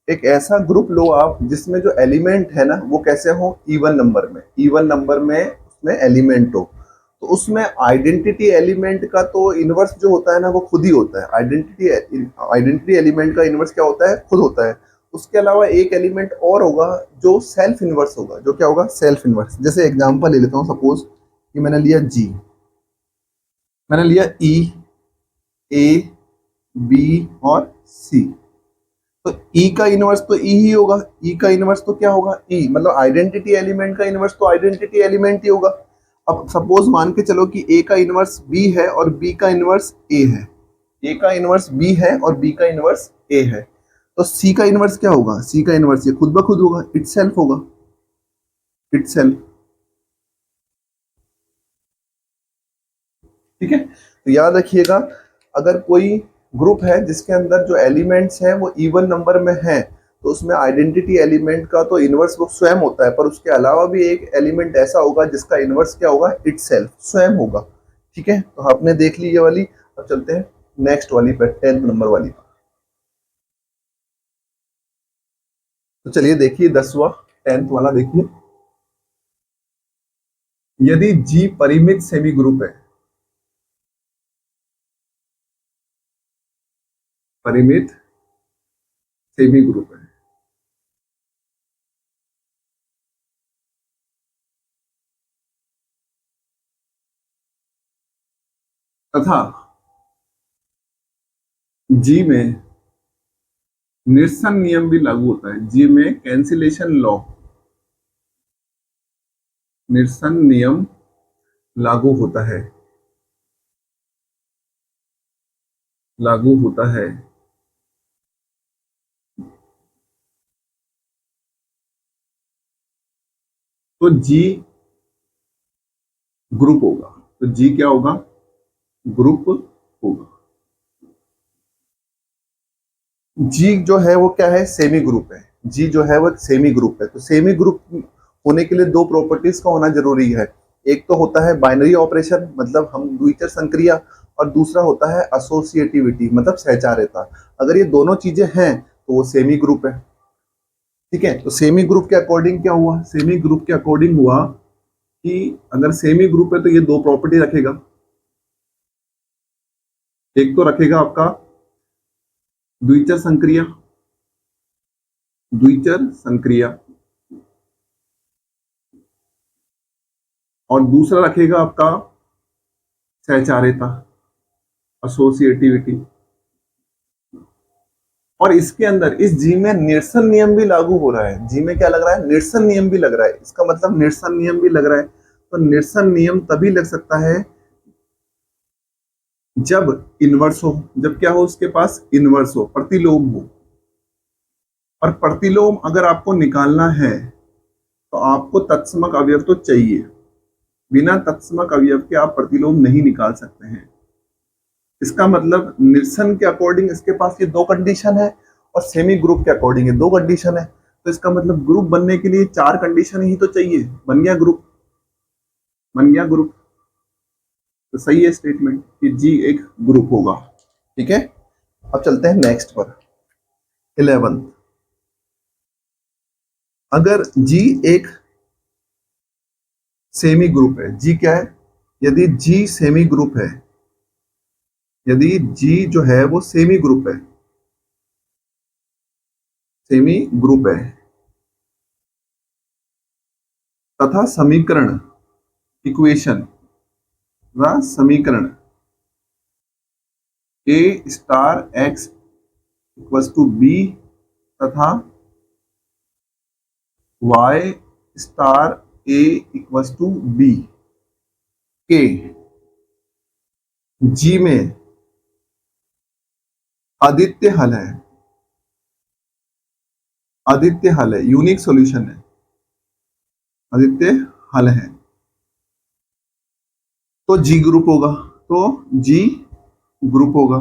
Speaker 1: एक ऐसा ग्रुप लो आप जिसमें जो एलिमेंट है ना वो कैसे हो, इवन नंबर में, इवन नंबर में उसमें एलिमेंट हो, तो उसमें आइडेंटिटी एलिमेंट का तो इनवर्स जो होता है ना वो खुद ही होता है। आइडेंटिटी एलिमेंट का इनवर्स क्या होता है, खुद होता है। उसके अलावा एक एलिमेंट और होगा जो सेल्फ इनवर्स होगा, जो क्या होगा, सेल्फ इनवर्स। जैसे एग्जांपल ले लेता हूँ, सपोज कि मैंने लिया जी, मैंने लिया ई, ए, बी और सी, तो ई का इनवर्स तो ई ही होगा, ई का इनवर्स तो क्या होगा, ई, मतलब आइडेंटिटी एलिमेंट का इनवर्स तो आइडेंटिटी एलिमेंट ही होगा। अब सपोज मान के चलो कि ए का इनवर्स बी है और बी का इनवर्स ए है, ए का इनवर्स बी है और बी का इनवर्स ए है, तो सी का इनवर्स क्या होगा, सी का इनवर्स ये खुद ब खुद होगा, इटसेल्फ होगा, इटसेल्फ। ठीक है, तो याद रखिएगा, अगर कोई ग्रुप है जिसके अंदर जो एलिमेंट्स हैं वो इवन नंबर में हैं, तो उसमें आइडेंटिटी एलिमेंट का तो इनवर्स वो स्वयं होता है, पर उसके अलावा भी एक एलिमेंट ऐसा होगा जिसका इनवर्स क्या होगा, इटसेल्फ, स्वयं होगा। ठीक है, तो आपने देख ली ये वाली। अब चलते हैं नेक्स्ट वाली पे, 10th नंबर वाली। तो चलिए देखिए 10वां 10th वाला देखिए, यदि जी परिमित सेमी ग्रुप है, परिमित सेमी ग्रुप है, तथा जी में निरसन नियम भी लागू होता है, जी में कैंसिलेशन लॉ, निरसन नियम लागू होता है, लागू होता है, तो जी ग्रुप होगा, तो जी क्या होगा, ग्रुप होगा। जी जो है वो क्या है, सेमी ग्रुप है, जी जो है वो सेमी ग्रुप है। तो सेमी ग्रुप होने के लिए दो प्रॉपर्टीज का होना जरूरी है, एक तो होता है बाइनरी ऑपरेशन मतलब हम द्विचर संक्रिया, और दूसरा होता है एसोसिएटिविटी मतलब सहचार्यता। अगर ये दोनों चीजें हैं तो वो सेमी ग्रुप है। ठीक है, तो सेमी ग्रुप के अकॉर्डिंग क्या हुआ, सेमी ग्रुप के अकॉर्डिंग हुआ कि अगर सेमी ग्रुप है तो ये दो प्रॉपर्टी रखेगा, एक तो रखेगा आपका द्विचर संक्रिया, द्विचर संक्रिया, और दूसरा रखेगा आपका सहचारिता, एसोसिएटिविटी। और इसके अंदर इस जी में निरसन नियम भी लागू हो रहा है। जी में क्या लग रहा है? निरसन नियम भी लग रहा है। इसका मतलब निरसन नियम भी लग रहा है। तो निरसन नियम तभी लग सकता है जब इनवर्स हो, जब क्या हो उसके पास? इनवर्स हो, प्रतिलोम हो। और प्रतिलोम अगर आपको निकालना है तो आपको तत्समक अवयव तो चाहिए। बिना तत्समक अवयव के आप प्रतिलोम नहीं निकाल सकते हैं। इसका मतलब निरसन के अकॉर्डिंग इसके पास ये दो कंडीशन है, और सेमी ग्रुप के अकॉर्डिंग ये दो कंडीशन है। तो इसका मतलब ग्रुप बनने के लिए चार कंडीशन ही तो चाहिए। बन गया ग्रुप, बन गया ग्रुप। तो सही है स्टेटमेंट कि जी एक ग्रुप होगा। ठीक है, अब चलते हैं नेक्स्ट पर, 11। अगर जी एक सेमी ग्रुप है, जी क्या है? यदि जी सेमी ग्रुप है, यदि जी जो है वो सेमी ग्रुप है, सेमी ग्रुप है, तथा समीकरण, इक्वेशन व समीकरण a star x equals to b तथा y star A equals to b के जी में आदित्य हल है, आदित्य हल है, यूनिक सॉल्यूशन है, आदित्य हल है, तो जी ग्रुप होगा। तो जी ग्रुप होगा।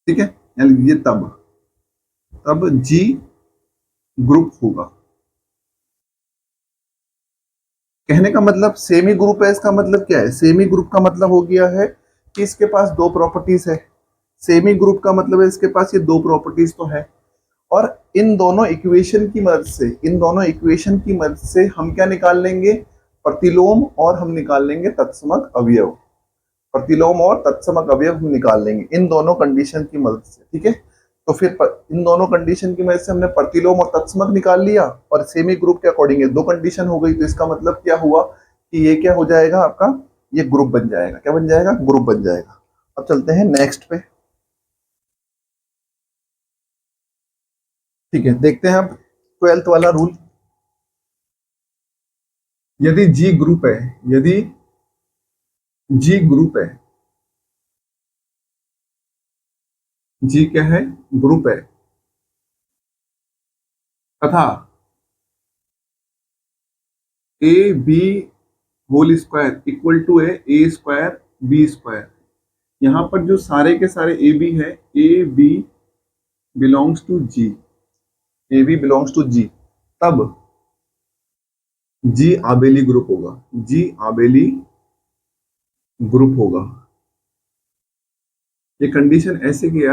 Speaker 1: ठीक है, यानी ये तब तब जी ग्रुप होगा। कहने का मतलब सेमी ग्रुप है, इसका मतलब क्या है? सेमी ग्रुप का मतलब हो गया है कि इसके पास दो प्रॉपर्टीज है। सेमी ग्रुप का मतलब है इसके पास ये दो प्रॉपर्टीज तो है, और इन दोनों इक्वेशन की मदद से, इन दोनों इक्वेशन की मदद से हम क्या निकाल लेंगे? प्रतिलोम, और हम निकाल लेंगे तत्समक अवयव। प्रतिलोम और तत्समक अवयव हम निकाल लेंगे इन दोनों कंडीशन की मदद से। ठीक है, तो फिर इन दोनों कंडीशन की मदद से हमने प्रतिलोम और तत्समक निकाल लिया, और सेमी ग्रुप के अकॉर्डिंग दो कंडीशन हो गई। तो इसका मतलब क्या हुआ कि ये क्या हो जाएगा आपका? ये ग्रुप बन जाएगा। क्या बन जाएगा? ग्रुप बन जाएगा। अब चलते हैं नेक्स्ट पे। ठीक है, देखते हैं अब 12th वाला रूल। यदि जी ग्रुप है, यदि जी ग्रुप है, जी क्या है? ग्रुप है, तथा A B whole square equal to है ए स्क्वायर बी स्क्वायर। यहां पर जो सारे के सारे ए बी है, ए b belongs to G, a b belongs to G, तब जी आबेली ग्रुप होगा, जी आबेली ग्रुप होगा। ये कंडीशन ऐसे की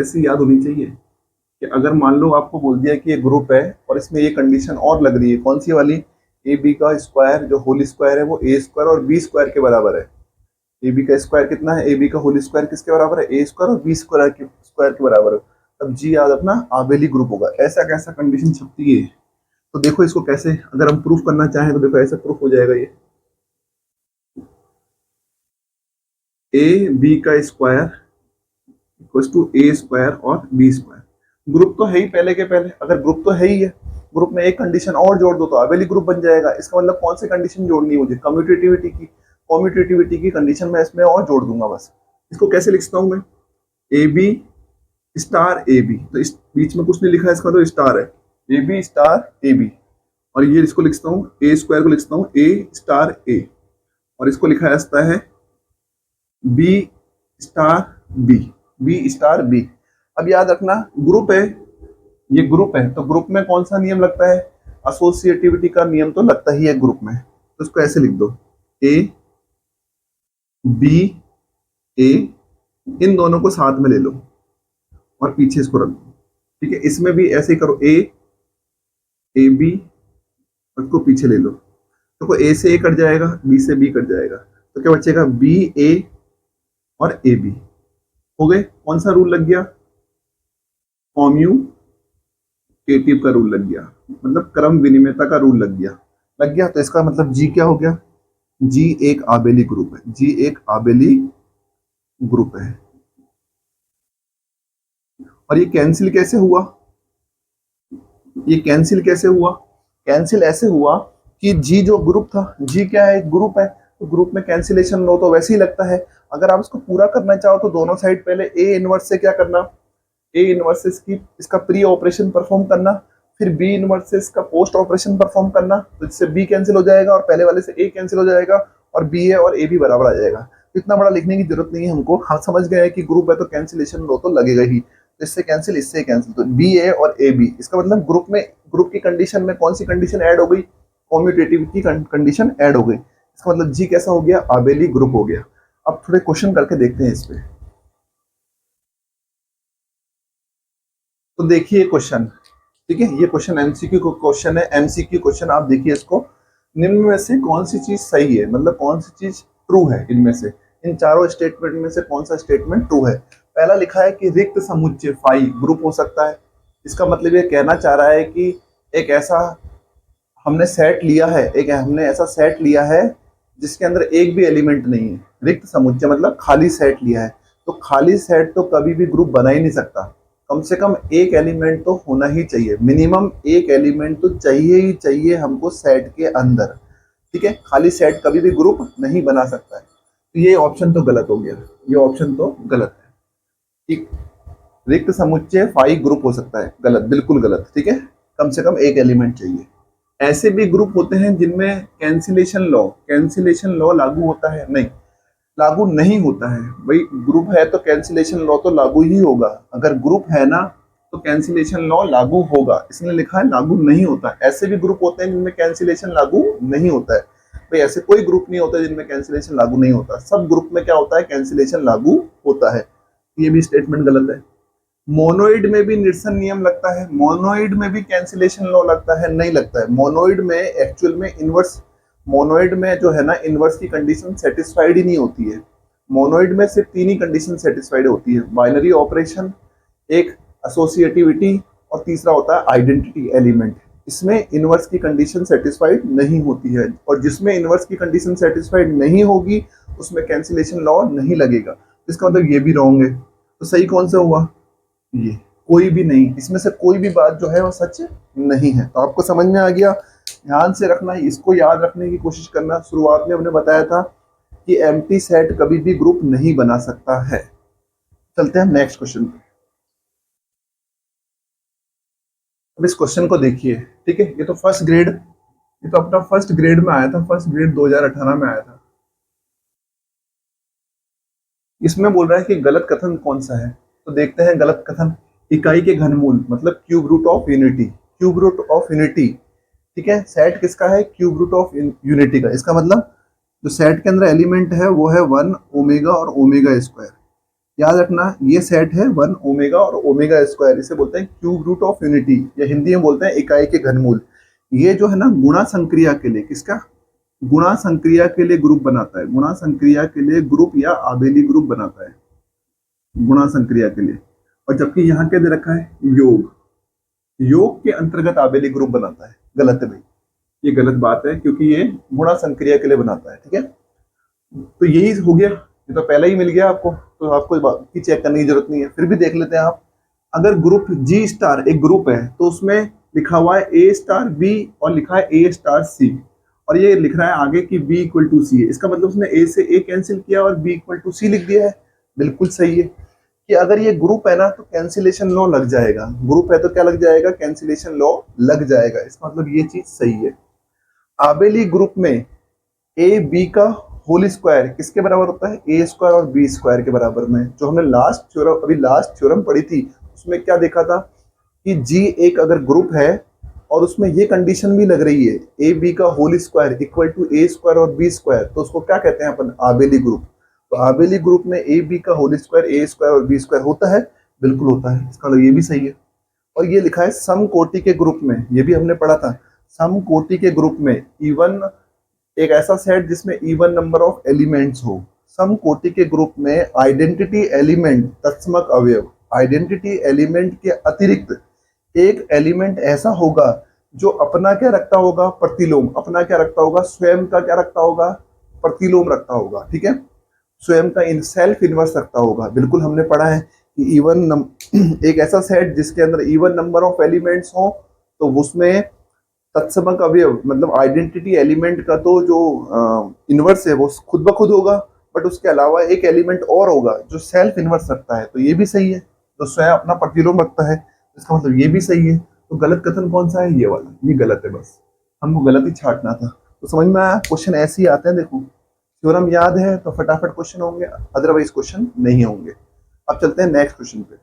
Speaker 1: ऐसी याद होनी चाहिए कि अगर मान लो आपको बोल दिया कि ये ग्रुप है और इसमें ये कंडीशन और लग रही है, कौन सी वाली? ए बी का स्क्वायर जो होल स्क्वायर है वो ए स्क्वायर और बी स्क्वायर के बराबर है। ए बी का स्क्वायर कितना है? ए बी का होल स्क्वायर किसके बराबर है? ए स्क्वायर और बी स्क्वायर के बराबर है। तब जी याद अपना आबेली ग्रुप होगा। ऐसा कैसा कंडीशन छपती है? तो देखो इसको कैसे अगर हम प्रूफ करना चाहें तो देखो ऐसा प्रूफ हो जाएगा। ये ए बी का square equal to A square और बी स्क्वायर। ग्रुप तो है ही पहले के पहले। अगर ग्रुप तो है ही है, ग्रुप में एक कंडीशन और जोड़ दो तो आबेली ग्रुप बन जाएगा। इसका मतलब कौन सी कंडीशन जोड़नी है मुझे? कम्यूटेटिविटी की, कम्यूटेटिविटी की कंडीशन मैं इसमें और जोड़ दूंगा बस। इसको कैसे लिखता हूं मैं? A B star A B, तो इस बीच में कुछ नहीं लिखा है इसका, तो स्टार है। A B star A B, और ये इसको लिखता हूँ ए स्क्वायर को लिखता हूँ ए स्टार ए, और इसको लिखा जाता है B star B, B star B. अब याद रखना ग्रुप है, ये ग्रुप है, तो ग्रुप में कौन सा नियम लगता है? एसोसिएटिविटी का नियम तो लगता ही है ग्रुप में। तो इसको ऐसे लिख दो, ए बी ए, इन दोनों को साथ में ले लो और पीछे इसको रख दो। ठीक है, इसमें भी ऐसे ही करो, ए बी, उसको पीछे ले लो। तो ए से ए कट जाएगा, बी से बी कट जाएगा, तो क्या बचेगा? बी ए और ए बी हो गए। कौन सा रूल लग गया? कॉम्यूटेटिव का रूल लग गया, मतलब क्रम विनिमयता का रूल लग गया। तो इसका मतलब जी क्या हो गया? जी एक आबेली ग्रुप है, जी एक आबेली ग्रुप है। और ये कैंसिल कैसे हुआ? ये कैंसिल कैसे हुआ? कैंसिल ऐसे हुआ कि जी जो ग्रुप था, जी क्या है? एक ग्रुप है, तो ग्रुप में कैंसिलेशन लो तो वैसे ही लगता है। अगर आप इसको पूरा करना चाहो तो दोनों साइड पहले ए इनवर्स से क्या करना? ए इनवर्स से इसका प्री ऑपरेशन परफॉर्म करना, फिर बी इनवर्स से इसका पोस्ट ऑपरेशन परफॉर्म करना, तो इससे बी कैंसिल हो जाएगा और पहले वाले से ए कैंसिल हो जाएगा और बी ए और ए बी बराबर आ जाएगा। इतना बड़ा लिखने की जरूरत नहीं है हमको, हम समझ गए कि ग्रुप है तो कैंसिलेशन लो तो लगेगा ही। तो इससे कैंसिल, इससे कैंसिल, तो बी ए और ए बी, इसका मतलब ग्रुप की कंडीशन में कौन सी कंडीशन ऐड हो गई? कॉम्यूटेटिव की कंडीशन ऐड हो गई। इसका मतलब जी कैसा हो गया? आबेली ग्रुप हो गया। अब थोड़े क्वेश्चन करके देखते हैं इस पे। तो देखिए क्वेश्चन, ठीक है, ये क्वेश्चन एमसीक्यू क्वेश्चन है, एमसीक्यू क्वेश्चन। आप देखिए इसको, निम्न में से कौन सी चीज सही है, मतलब कौन सी चीज ट्रू है इनमें से, इन चारों स्टेटमेंट में से कौन सा स्टेटमेंट ट्रू है? पहला लिखा है कि रिक्त समुच्चय फाई ग्रुप हो सकता है। इसका मतलब ये कहना चाह रहा है कि एक ऐसा हमने सेट लिया है, एक हमने ऐसा सेट लिया है जिसके अंदर एक भी एलिमेंट नहीं है। रिक्त समुच्चय मतलब खाली सेट लिया है, तो खाली सेट तो कभी भी ग्रुप बना ही नहीं सकता। कम से कम एक एलिमेंट तो होना ही चाहिए, मिनिमम एक एलिमेंट तो चाहिए ही चाहिए हमको सेट के अंदर, ठीक है। खाली सेट कभी भी ग्रुप नहीं बना सकता है, तो ये ऑप्शन तो गलत हो गया, ये ऑप्शन तो गलत है, ठीक। रिक्त समुच्चय फाई ग्रुप हो सकता है, गलत, बिल्कुल गलत, ठीक है। कम से कम एक एलिमेंट चाहिए। ऐसे भी ग्रुप होते हैं जिनमें कैंसिलेशन लॉ लागू होता है, नहीं, लागू नहीं होता है। भाई ग्रुप है तो कैंसिलेशन लॉ तो लागू ही होगा, अगर ग्रुप है ना तो कैंसिलेशन लॉ लागू होगा, इसलिए लिखा है लागू नहीं होता। ऐसे भी ग्रुप होते हैं जिनमें कैंसिलेशन लागू नहीं होता है। भाई ऐसे कोई ग्रुप नहीं होता जिनमें कैंसिलेशन लागू नहीं होता, सब ग्रुप में क्या होता है? कैंसिलेशन लागू होता है। ये भी स्टेटमेंट गलत है। मोनोइड में भी निरसन नियम लगता है, मोनोइड में भी कैंसिलेशन लॉ लगता है, नहीं लगता है। मोनोइड में एक्चुअल में इनवर्स, मोनोइड में जो है ना इनवर्स की कंडीशन सेटिस्फाइड ही नहीं होती है। मोनोइड में सिर्फ तीन ही कंडीशन सेटिस्फाइड होती है, बाइनरी ऑपरेशन, एक एसोसिएटिविटी और तीसरा होता है आइडेंटिटी एलिमेंट। इसमें इनवर्स की कंडीशन सेटिस्फाइड नहीं होती है, और जिसमें इनवर्स की कंडीशन सेटिस्फाइड नहीं होगी उसमें कैंसिलेशन लॉ नहीं लगेगा। इसका मतलब ये भी रॉन्ग है। तो सही कौन सा हुआ? ये कोई भी नहीं, इसमें से कोई भी बात जो है वो सच नहीं है। तो आपको समझ में आ गया, ध्यान से रखना, इसको याद रखने की कोशिश करना। शुरुआत में हमने बताया था कि एम्प्टी सेट कभी भी ग्रुप नहीं बना सकता है। चलते हैं नेक्स्ट क्वेश्चन पे। अब इस क्वेश्चन को देखिए, ठीक है, ये तो फर्स्ट ग्रेड, ये तो अपना फर्स्ट ग्रेड में आया था, फर्स्ट ग्रेड 2018 में आया था। इसमें बोल रहा है कि गलत कथन कौन सा है, तो देखते हैं गलत कथन। इकाई के घनमूल मतलब cube root of unity, cube root of unity, ठीक है। सेट किसका है? क्यूब रूट ऑफ यूनिटी का। इसका मतलब जो सेट के अंदर एलिमेंट है वो है 1 ओमेगा और ओमेगा स्क्वायर। याद रखना ये सेट है 1 ओमेगा और ओमेगा स्क्वायर, इसे बोलते हैं क्यूब रूट ऑफ यूनिटी, या हिंदी में बोलते हैं इकाई के घनमूल। ये जो है ना गुणा संक्रिया के लिए, किसका? गुणा संक्रिया के लिए ग्रुप बनाता है, गुणा संक्रिया के लिए ग्रुप या आबेली ग्रुप बनाता है, गुणा संक्रिया के लिए। और जबकि यहाँ क्या दे रखा है? योग, योग के अंतर्गत आबेली ग्रुप बनाता है। गलत है भाई, ये गलत बात है, क्योंकि ये गुणा संक्रिया के लिए बनाता है, ठीक है। तो यही हो गया, ये तो पहले ही मिल गया आपको, तो आपको बात की चेक करने की जरूरत नहीं है। फिर भी देख लेते हैं आप, अगर ग्रुप जी स्टार एक ग्रुप है तो उसमें लिखा हुआ है ए स्टार बी और लिखा है ए स्टार सी, और ये लिख रहा है आगे कि बी इक्वल टू सी है। इसका मतलब उसने ए से ए कैंसिल किया और बी इक्वल टू सी लिख दिया है। बिल्कुल सही है कि अगर ये ग्रुप है ना तो कैंसिलेशन लॉ लग जाएगा, ग्रुप है तो क्या लग जाएगा? कैंसिलेशन लॉ लग जाएगा। इसका मतलब ये चीज सही है। आबेली ग्रुप में ए बी का होल स्क्वायर किसके बराबर होता है? ए स्क्वायर और बी स्क्वायर के बराबर में। जो हमने लास्ट थ्योरम पढ़ी थी उसमें क्या देखा था कि जी एक अगर ग्रुप है और उसमें ये कंडीशन भी लग रही है ए बी का whole square equal to A square और बी स्क्वायर, तो उसको क्या कहते हैं अपन? आबेली ग्रुप। तो आबेली ग्रुप में ए बी का होल स्क्वायर ए स्क्वायर और बी स्क्वायर होता है, बिल्कुल होता है। इसका मतलब ये भी सही है। और ये लिखा है सम कोटि के ग्रुप में, ये भी हमने पढ़ा था। सम कोटि के ग्रुप में इवन एक ऐसा सेट जिसमें इवन नंबर ऑफ एलिमेंट्स हो, सम कोटि के ग्रुप में आइडेंटिटी एलिमेंट तत्समक अवयव, आइडेंटिटी एलिमेंट के अतिरिक्त एक एलिमेंट ऐसा होगा जो अपना क्या रखता होगा, प्रतिलोम, अपना क्या रखता होगा, स्वयं का क्या रखता होगा, प्रतिलोम रखता होगा, ठीक है, स्वयं का इन सेल्फ इनवर्स रखता होगा। बिल्कुल हमने पढ़ा है कि एक ऐसा सेट जिसके अंदर इवन नंबर ऑफ एलिमेंट्स हो तो उसमें तत्समक अवयव मतलब आइडेंटिटी एलिमेंट का तो जो इनवर्स है वो खुद ब खुद होगा, बट उसके अलावा एक एलिमेंट और होगा जो सेल्फ इनवर्स रखता है, तो ये भी सही है, तो स्वयं अपना प्रतिलोम रखता है, इसका मतलब ये भी सही है। तो गलत कथन कौन सा है, ये वाला, ये गलत है, बस हमको गलत ही छांटना था। तो समझ में आया, क्वेश्चन ऐसे ही आते हैं, देखो थ्योरम याद है तो फटाफट क्वेश्चन होंगे, अदरवाइज क्वेश्चन नहीं होंगे। अब चलते हैं नेक्स्ट क्वेश्चन पे।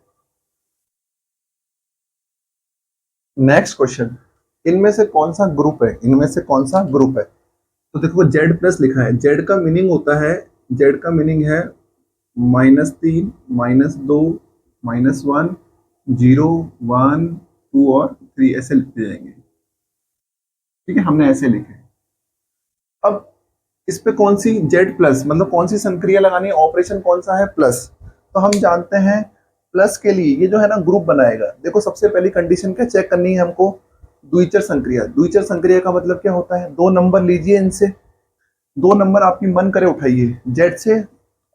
Speaker 1: नेक्स्ट क्वेश्चन, इनमें से कौन सा ग्रुप है, इनमें से कौन सा ग्रुप है, तो देखो जेड प्लस लिखा है, जेड का मीनिंग होता है, जेड का मीनिंग है -3, -2, -1, 0, 1, 2 और 3, ऐसे लिखते जाएंगे, ठीक है, हमने ऐसे लिखे। अब इस पे कौन सी जेड प्लस मतलब कौन सी संक्रिया लगानी है, ऑपरेशन कौन सा है, प्लस, तो हम जानते हैं प्लस के लिए ये जो है ना ग्रुप बनाएगा। देखो सबसे पहली कंडीशन क्या चेक करनी है हमको, द्विचर संक्रिया। द्विचर संक्रिया का मतलब क्या होता है, दो नंबर लीजिए, इनसे दो नंबर आपकी मन करे उठाइए, जेड से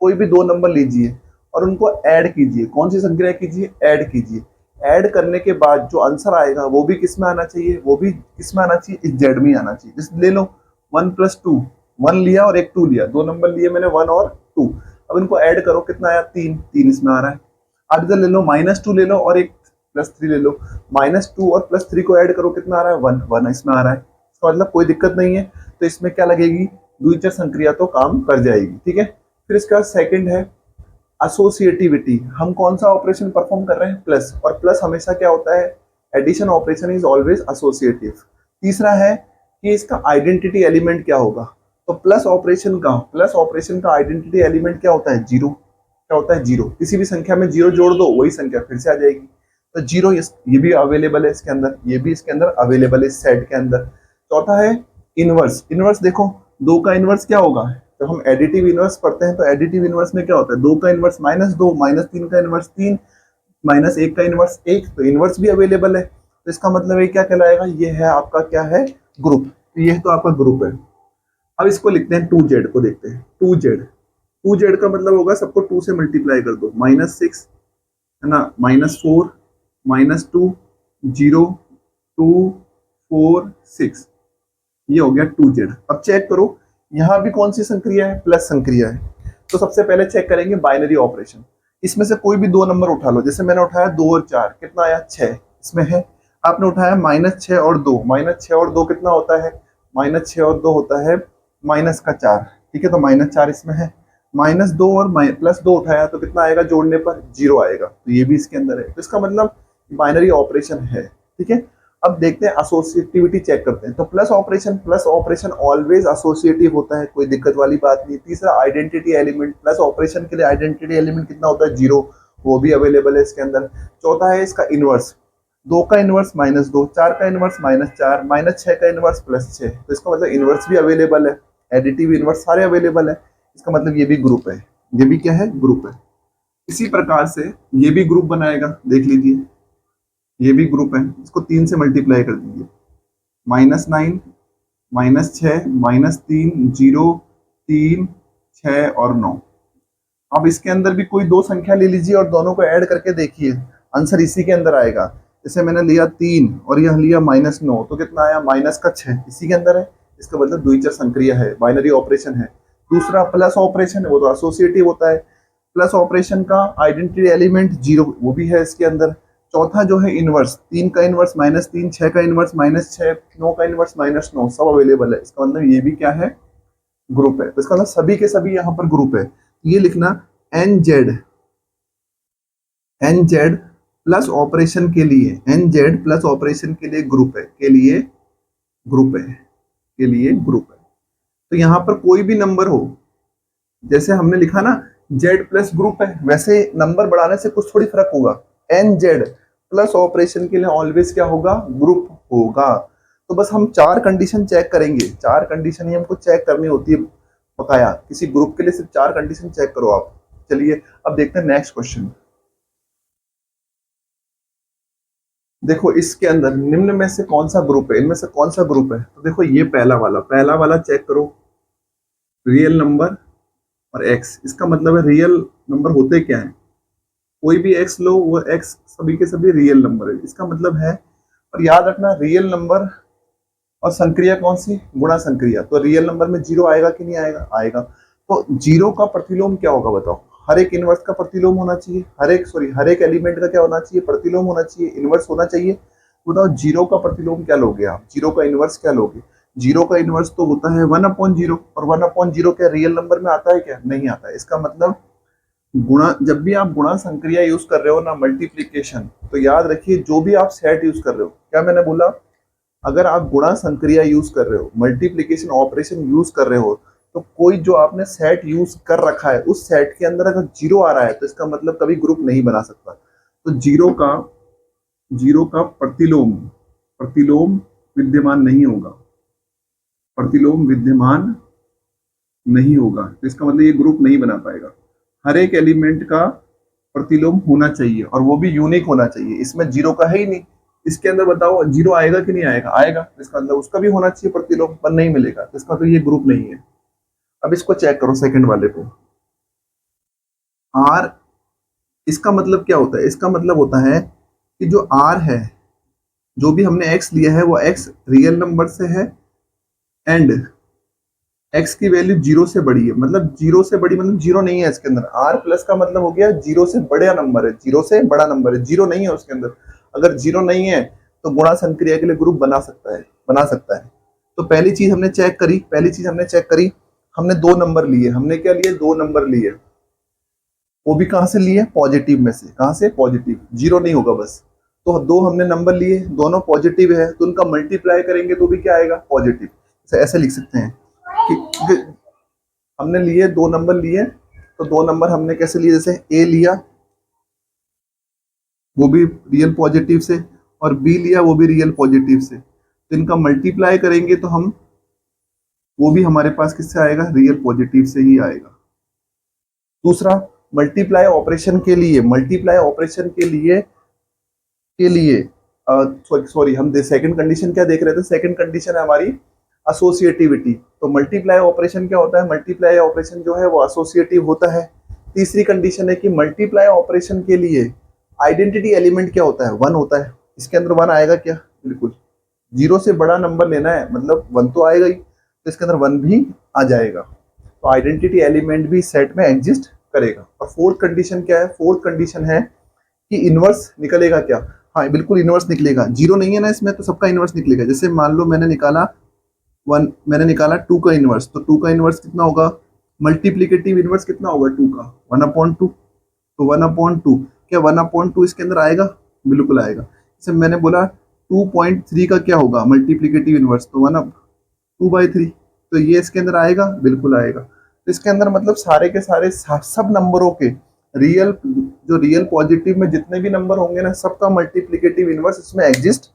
Speaker 1: कोई भी दो नंबर लीजिए और उनको ऐड कीजिए। कौन सी संक्रिया कीजिए, ऐड कीजिए। ऐड करने के बाद जो आंसर आएगा वो भी किस में आना चाहिए, वो भी किस में आना चाहिए, इस जेड में आना चाहिए। जैसे ले लो 1 + 2, 1 लिया और एक 2 लिया, दो नंबर लिए मैंने 1 और 2, अब इनको ऐड करो, कितना आया 3, 3 इसमें आ रहा है। अब इधर ले लो -2 ले लो और एक +3 ले लो, -2 और +3 को ऐड करो, कितना आ रहा है 1, 1 इसमें आ रहा है। इसका मतलब कोई दिक्कत नहीं है, तो इसमें क्या लगेगी, द्विचर संक्रिया तो काम कर जाएगी, ठीक है। फिर इसका सेकंड है एसोसिएटिविटी, हम कौन सा ऑपरेशन परफॉर्म कर रहे हैं, प्लस, और प्लस हमेशा क्या होता है, addition operation is always associative. तीसरा है कि इसका आइडेंटिटी एलिमेंट क्या होगा, तो प्लस ऑपरेशन का आइडेंटिटी एलिमेंट क्या होता है, जीरो, क्या होता है, जीरो। किसी भी संख्या में जीरो जोड़ दो वही संख्या फिर से आ जाएगी, तो जीरो ये भी अवेलेबल है इसके अंदर, ये भी इसके अंदर अवेलेबल है इस सेट के अंदर। चौथा है इनवर्स, इनवर्स देखो दो का इनवर्स क्या होगा, जब हम एडिटिव इनवर्स पढ़ते हैं तो एडिटिव इनवर्स में क्या होता है, दो का इनवर्स -2, -3 का इनवर्स 3, -1 का इनवर्स 1, तो इनवर्स भी अवेलेबल है। तो इसका मतलब ये क्या कहलाएगा, ये है आपका क्या है, ग्रुप, तो ये तो आपका ग्रुप है। अब इसको लिखते हैं 2z को, देखते हैं 2z का मतलब होगा सबको 2 से मल्टीप्लाई कर दो, -6 है ना, -4, -2, 0, 2, 4, 6, ये हो गया 2z। अब चेक करो यहाँ भी कौन सी संक्रिया है, प्लस संक्रिया है। तो सबसे पहले चेक करेंगे बाइनरी ऑपरेशन, इसमें से कोई भी दो नंबर उठा लो, जैसे मैंने उठाया 2 और 4, कितना आया 6 इसमें है। आपने उठाया -6 और 2, -6 और 2 कितना होता है, -6 और 2 होता है -4, ठीक है, तो -4 इसमें है। -2 और +2 उठाया तो कितना आएगा, जोड़ने पर 0 आएगा, तो ये भी इसके अंदर है। तो इसका मतलब बाइनरी ऑपरेशन है, ठीक है। अब देखते हैं एसोसिएटिविटी चेक करते हैं, तो प्लस ऑपरेशन ऑलवेज एसोसिएटिव होता है, कोई दिक्कत वाली बात नहीं। तीसरा आइडेंटिटी एलिमेंट, प्लस ऑपरेशन के लिए आइडेंटिटी एलिमेंट कितना होता है, 0, वो भी अवेलेबल है इसके अंदर। चौथा है इसका इनवर्स, 2 का इनवर्स -2, 4 का इनवर्स -4, -6 का इनवर्स +6, तो इसका मतलब इनवर्स भी अवेलेबल है, एडिटिव इनवर्स सारे अवेलेबल है। इसका मतलब ये भी ग्रुप है, ये भी क्या है, ग्रुप है। इसी प्रकार से ये भी ग्रुप बनाएगा, देख लीजिए ये भी ग्रुप है, इसको 3 से मल्टीप्लाई कर दीजिए, -9, -6, -3, 0, 3, 6 और 9। अब इसके अंदर भी कोई दो संख्या ले लीजिए और दोनों को ऐड करके देखिए, आंसर इसी के अंदर आएगा। जैसे मैंने लिया 3 और यह लिया -9, तो कितना आया, -6, इसी के अंदर है। इसका मतलब द्विचर संक्रिया है, बाइनरी ऑपरेशन है। दूसरा प्लस ऑपरेशन है, वो तो एसोसिएटिव होता है। प्लस ऑपरेशन का आइडेंटिटी एलिमेंट 0, वो भी है इसके अंदर। चौथा जो है इनवर्स, 3 का इनवर्स -3, 6 का इनवर्स -6, 9 का इनवर्स -9, सब अवेलेबल है। इसका मतलब ये भी क्या है, ग्रुप है। तो इसका मतलब सभी के सभी यहाँ पर ग्रुप है। ये लिखना NZ प्लस ऑपरेशन के लिए, NZ प्लस ऑपरेशन के लिए ग्रुप है, के लिए ग्रुप है, के लिए ग्रुप है। तो यहाँ पर कोई भी नंबर हो, जैसे हमने लिखा ना Z प्लस ग्रुप है, वैसे नंबर बढ़ाने से कुछ थोड़ी फर्क होगा। NZ प्लस ऑपरेशन के लिए ऑलवेज क्या होगा, ग्रुप होगा। तो बस हम 4 कंडीशन चेक करेंगे, 4 कंडीशन ही हमको चेक करनी होती है बकाया। किसी ग्रुप के लिए सिर्फ 4 कंडीशन चेक करो आप। चलिए अब देखते हैं नेक्स्ट क्वेश्चन। देखो इसके अंदर निम्न में से कौन सा ग्रुप है, इनमें से कौन सा ग्रुप है? तो देखो ये पहला वाला चेक करो, रियल नंबर और एक्स। इसका मतलब है रियल नंबर होते क्या है, कोई भी एक्स लो वो एक्स सभी के सभी रियल नंबर है, इसका मतलब है। और याद रखना रियल नंबर और संक्रिया कौन सी, गुणा संक्रिया। तो रियल नंबर में जीरो आएगा कि नहीं आएगा? आएगा। तो जीरो का प्रतिलोम क्या होगा बताओ? हर एक इनवर्स का प्रतिलोम होना चाहिए, हर एक एलिमेंट का क्या होना चाहिए? प्रतिलोम होना चाहिए, इनवर्स होना चाहिए। बताओ जीरो का प्रतिलोम क्या लोगे आप, जीरो का इनवर्स क्या लोगे? जीरो का इनवर्स तो होता है 1/0, और 1/0 क्या रियल नंबर में आता है क्या? नहीं आता है। इसका मतलब गुणा, जब भी आप गुणा संक्रिया यूज कर रहे हो ना, मल्टीप्लीकेशन, तो याद रखिए जो भी आप सेट यूज कर रहे हो, क्या मैंने बोला? अगर आप गुणा संक्रिया यूज कर रहे हो, मल्टीप्लीकेशन ऑपरेशन यूज कर रहे हो, तो कोई जो आपने सेट यूज कर रखा है उस सेट के अंदर अगर जीरो आ रहा है तो इसका मतलब कभी ग्रुप नहीं बना सकता। तो जीरो का प्रतिलोम प्रतिलोम विद्यमान नहीं होगा, प्रतिलोम विद्यमान नहीं होगा, तो इसका मतलब ये ग्रुप नहीं बना पाएगा। हर एक एलिमेंट का प्रतिलोम होना चाहिए और वो भी यूनिक होना चाहिए। इसमें जीरो का है ही नहीं, इसके अंदर बताओ जीरो आएगा कि नहीं आएगा? आएगा। इसका मतलब उसका भी होना चाहिए प्रतिलोम, पर नहीं मिलेगा, तो इसका तो ये ग्रुप नहीं है। अब इसको चेक करो सेकंड वाले को, आर। इसका मतलब क्या होता है? इसका मतलब होता है कि जो आर है, जो भी हमने एक्स लिया है वो एक्स रियल नंबर से है, एंड एक्स की वैल्यू जीरो से बड़ी है। मतलब जीरो से बड़ी मतलब जीरो नहीं है इसके अंदर। आर प्लस का मतलब हो गया जीरो से बड़ा नंबर है, जीरो से बड़ा नंबर है, जीरो नहीं है उसके अंदर। अगर जीरो नहीं है तो गुणा संक्रिया के लिए ग्रुप बना सकता है। तो पहली चीज हमने चेक करी, हमने दो नंबर लिए। हमने क्या लिए? दो नंबर लिए। वो भी कहां से लिए? पॉजिटिव में से। कहां से? पॉजिटिव। जीरो नहीं होगा बस। तो दो हमने नंबर लिए, दोनों पॉजिटिव है, तो उनका मल्टीप्लाई करेंगे तो भी क्या आएगा? पॉजिटिव। ऐसे लिख सकते हैं कि हमने लिए, दो नंबर लिए, तो दो नंबर हमने कैसे लिए? जैसे ए लिया वो भी रियल पॉजिटिव से, और बी लिया वो भी रियल पॉजिटिव से, तो इनका मल्टीप्लाई करेंगे तो हम, वो भी हमारे पास किससे आएगा? रियल पॉजिटिव से ही आएगा। दूसरा, मल्टीप्लाई ऑपरेशन के लिए सॉरी, हम सेकंड कंडीशन क्या देख रहे थे? सेकंड कंडीशन है हमारी एसोसिएटिविटी। तो मल्टीप्लाई ऑपरेशन क्या होता है? मल्टीप्लाई ऑपरेशन जो है वो एसोसिएटिव होता है। तीसरी कंडीशन है कि मल्टीप्लाई ऑपरेशन के लिए आइडेंटिटी एलिमेंट क्या होता है? वन होता है। इसके अंदर वन आएगा क्या? बिल्कुल। जीरो से बड़ा नंबर लेना है मतलब वन तो आएगा ही, तो इसके अंदर वन भी आ जाएगा। तो आइडेंटिटी एलिमेंट भी सेट में एग्जिस्ट करेगा। और फोर्थ कंडीशन क्या है? फोर्थ कंडीशन है कि इनवर्स निकलेगा क्या? हाँ बिल्कुल इनवर्स निकलेगा। जीरो नहीं है ना इसमें, तो सबका इनवर्स निकलेगा। जैसे मान लो मैंने निकाला टू का इनवर्स, तो टू का इनवर्स कितना होगा? मल्टीप्लीकेटिव इनवर्स कितना होगा टू का? 1/2। तो 1/2 क्या 1/2 इसके अंदर आएगा? बिल्कुल आएगा। जैसे मैंने बोला 2.3 का क्या होगा मल्टीप्लीकेटिव इनवर्स? तो 2/3। तो ये इसके अंदर आएगा? बिल्कुल आएगा। तो इसके अंदर मतलब सारे के सारे सब नंबरों के रियल पॉजिटिव में जितने भी नंबर होंगे ना, सबका मल्टीप्लीकेटिव इनवर्स इसमें एग्जिस्ट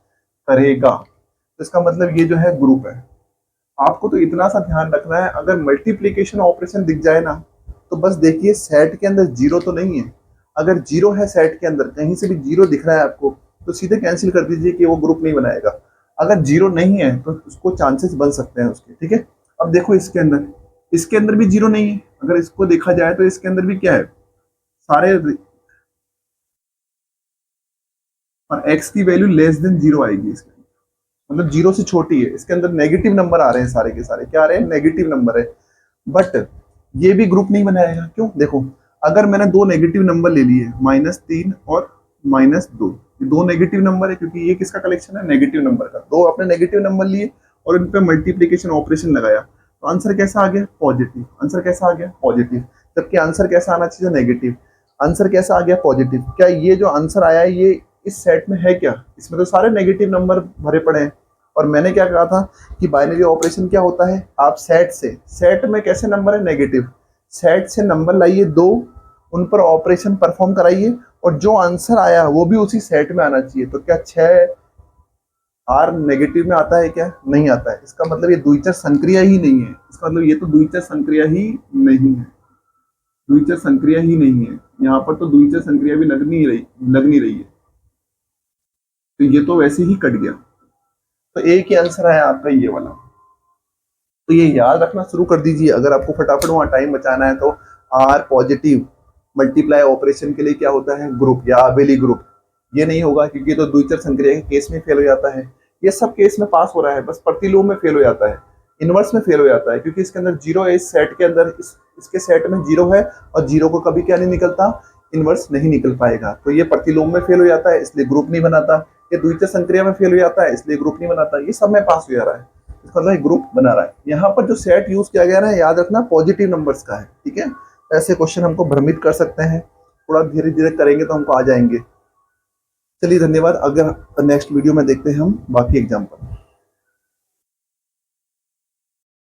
Speaker 1: करेगा। तो इसका मतलब ये जो है ग्रुप है। आपको तो इतना सा ध्यान रखना है, अगर मल्टीप्लीकेशन ऑपरेशन दिख जाए ना, तो बस देखिए सेट के अंदर जीरो तो नहीं है। अगर जीरो है सेट के अंदर, कहीं से भी जीरो दिख रहा है आपको, तो सीधे कैंसिल कर दीजिए कि वो ग्रुप नहीं बनाएगा। अगर जीरो नहीं है तो उसको चांसेस बन सकते हैं उसके, ठीक है। अब देखो इसके अंदर भी जीरो नहीं है। अगर इसको देखा जाए तो इसके अंदर भी क्या है? सारे, और एक्स की वैल्यू लेस देन जीरो आएगी इसके अंदर, मतलब जीरो से छोटी है। इसके अंदर नेगेटिव नंबर आ रहे हैं, सारे के सारे क्या आ रहे हैं? नेगेटिव नंबर है। बट ये भी ग्रुप नहीं बनाएगा। क्यों? देखो अगर मैंने दो नेगेटिव नंबर ले लिए, -3 और -2, ये दो नेगेटिव नंबर है, क्योंकि ये किसका कलेक्शन है? नेगेटिव नंबर का। दो अपने नेगेटिव नंबर लिए और उन पे मल्टीप्लीकेशन ऑपरेशन लगाया, तो आंसर कैसा आ गया? पॉजिटिव। आंसर कैसा आ गया? पॉजिटिव। जबकि आंसर कैसा आना चाहिए? नेगेटिव। आंसर कैसा आ गया? पॉजिटिव। क्या ये जो आंसर आया है ये इस सेट में है क्या? इसमें तो सारे नेगेटिव नंबर भरे पड़े हैं। और मैंने क्या कहा था कि बाइनरी ऑपरेशन क्या होता है? आप सेट में कैसे नंबर है? नेगेटिव। सेट से नंबर लाइए दो, उन पर ऑपरेशन परफॉर्म कराइए, और जो आंसर आया वो भी उसी सेट में आना चाहिए। तो क्या 6 आर नेगेटिव में आता है क्या? नहीं आता है। इसका मतलब ये द्विचर संक्रिया ही नहीं है। इसका मतलब ये तो द्विचर संक्रिया ही नहीं है, द्विचर संक्रिया ही नहीं है। यहाँ पर तो द्विचर संक्रिया भी लग नहीं रही है, तो ये तो वैसे ही कट गया। तो एक ही आंसर है आपका ये वाला। तो ये याद रखना शुरू कर दीजिए। अगर आपको फटाफट वहां टाइम बचाना है तो आर पॉजिटिव मल्टीप्लाई ऑपरेशन के लिए क्या होता है? ग्रुप या आबेली ग्रुप। ये नहीं होगा क्योंकि तो द्विचर संक्रिया के केस में फेल हो जाता है। ये सब केस में पास हो रहा है, बस प्रतिलोम में फेल हो जाता है, इनवर्स में फेल हो जाता है, क्योंकि इसके अंदर जीरो है। इस सेट के अंदर इसके सेट में जीरो है और जीरो को कभी क्या नहीं निकलता? इनवर्स नहीं निकल पाएगा। तो ये प्रतिलोम में फेल हो जाता है, इसलिए ग्रुप नहीं बनाता। ये द्विचर संक्रिया में फेल हो जाता है, इसलिए ग्रुप नहीं बनाता। ये सब में पास हो जा रहा है, इसका मतलब ग्रुप बना रहा है। यहाँ पर जो सेट यूज किया गया है याद रखना पॉजिटिव नंबर्स का है, ठीक है। ऐसे क्वेश्चन हमको भ्रमित कर सकते हैं, थोड़ा धीरे धीरे करेंगे तो हमको आ जाएंगे। चलिए धन्यवाद। अगर नेक्स्ट वीडियो में देखते हैं हम बाकी एग्जाम्पल।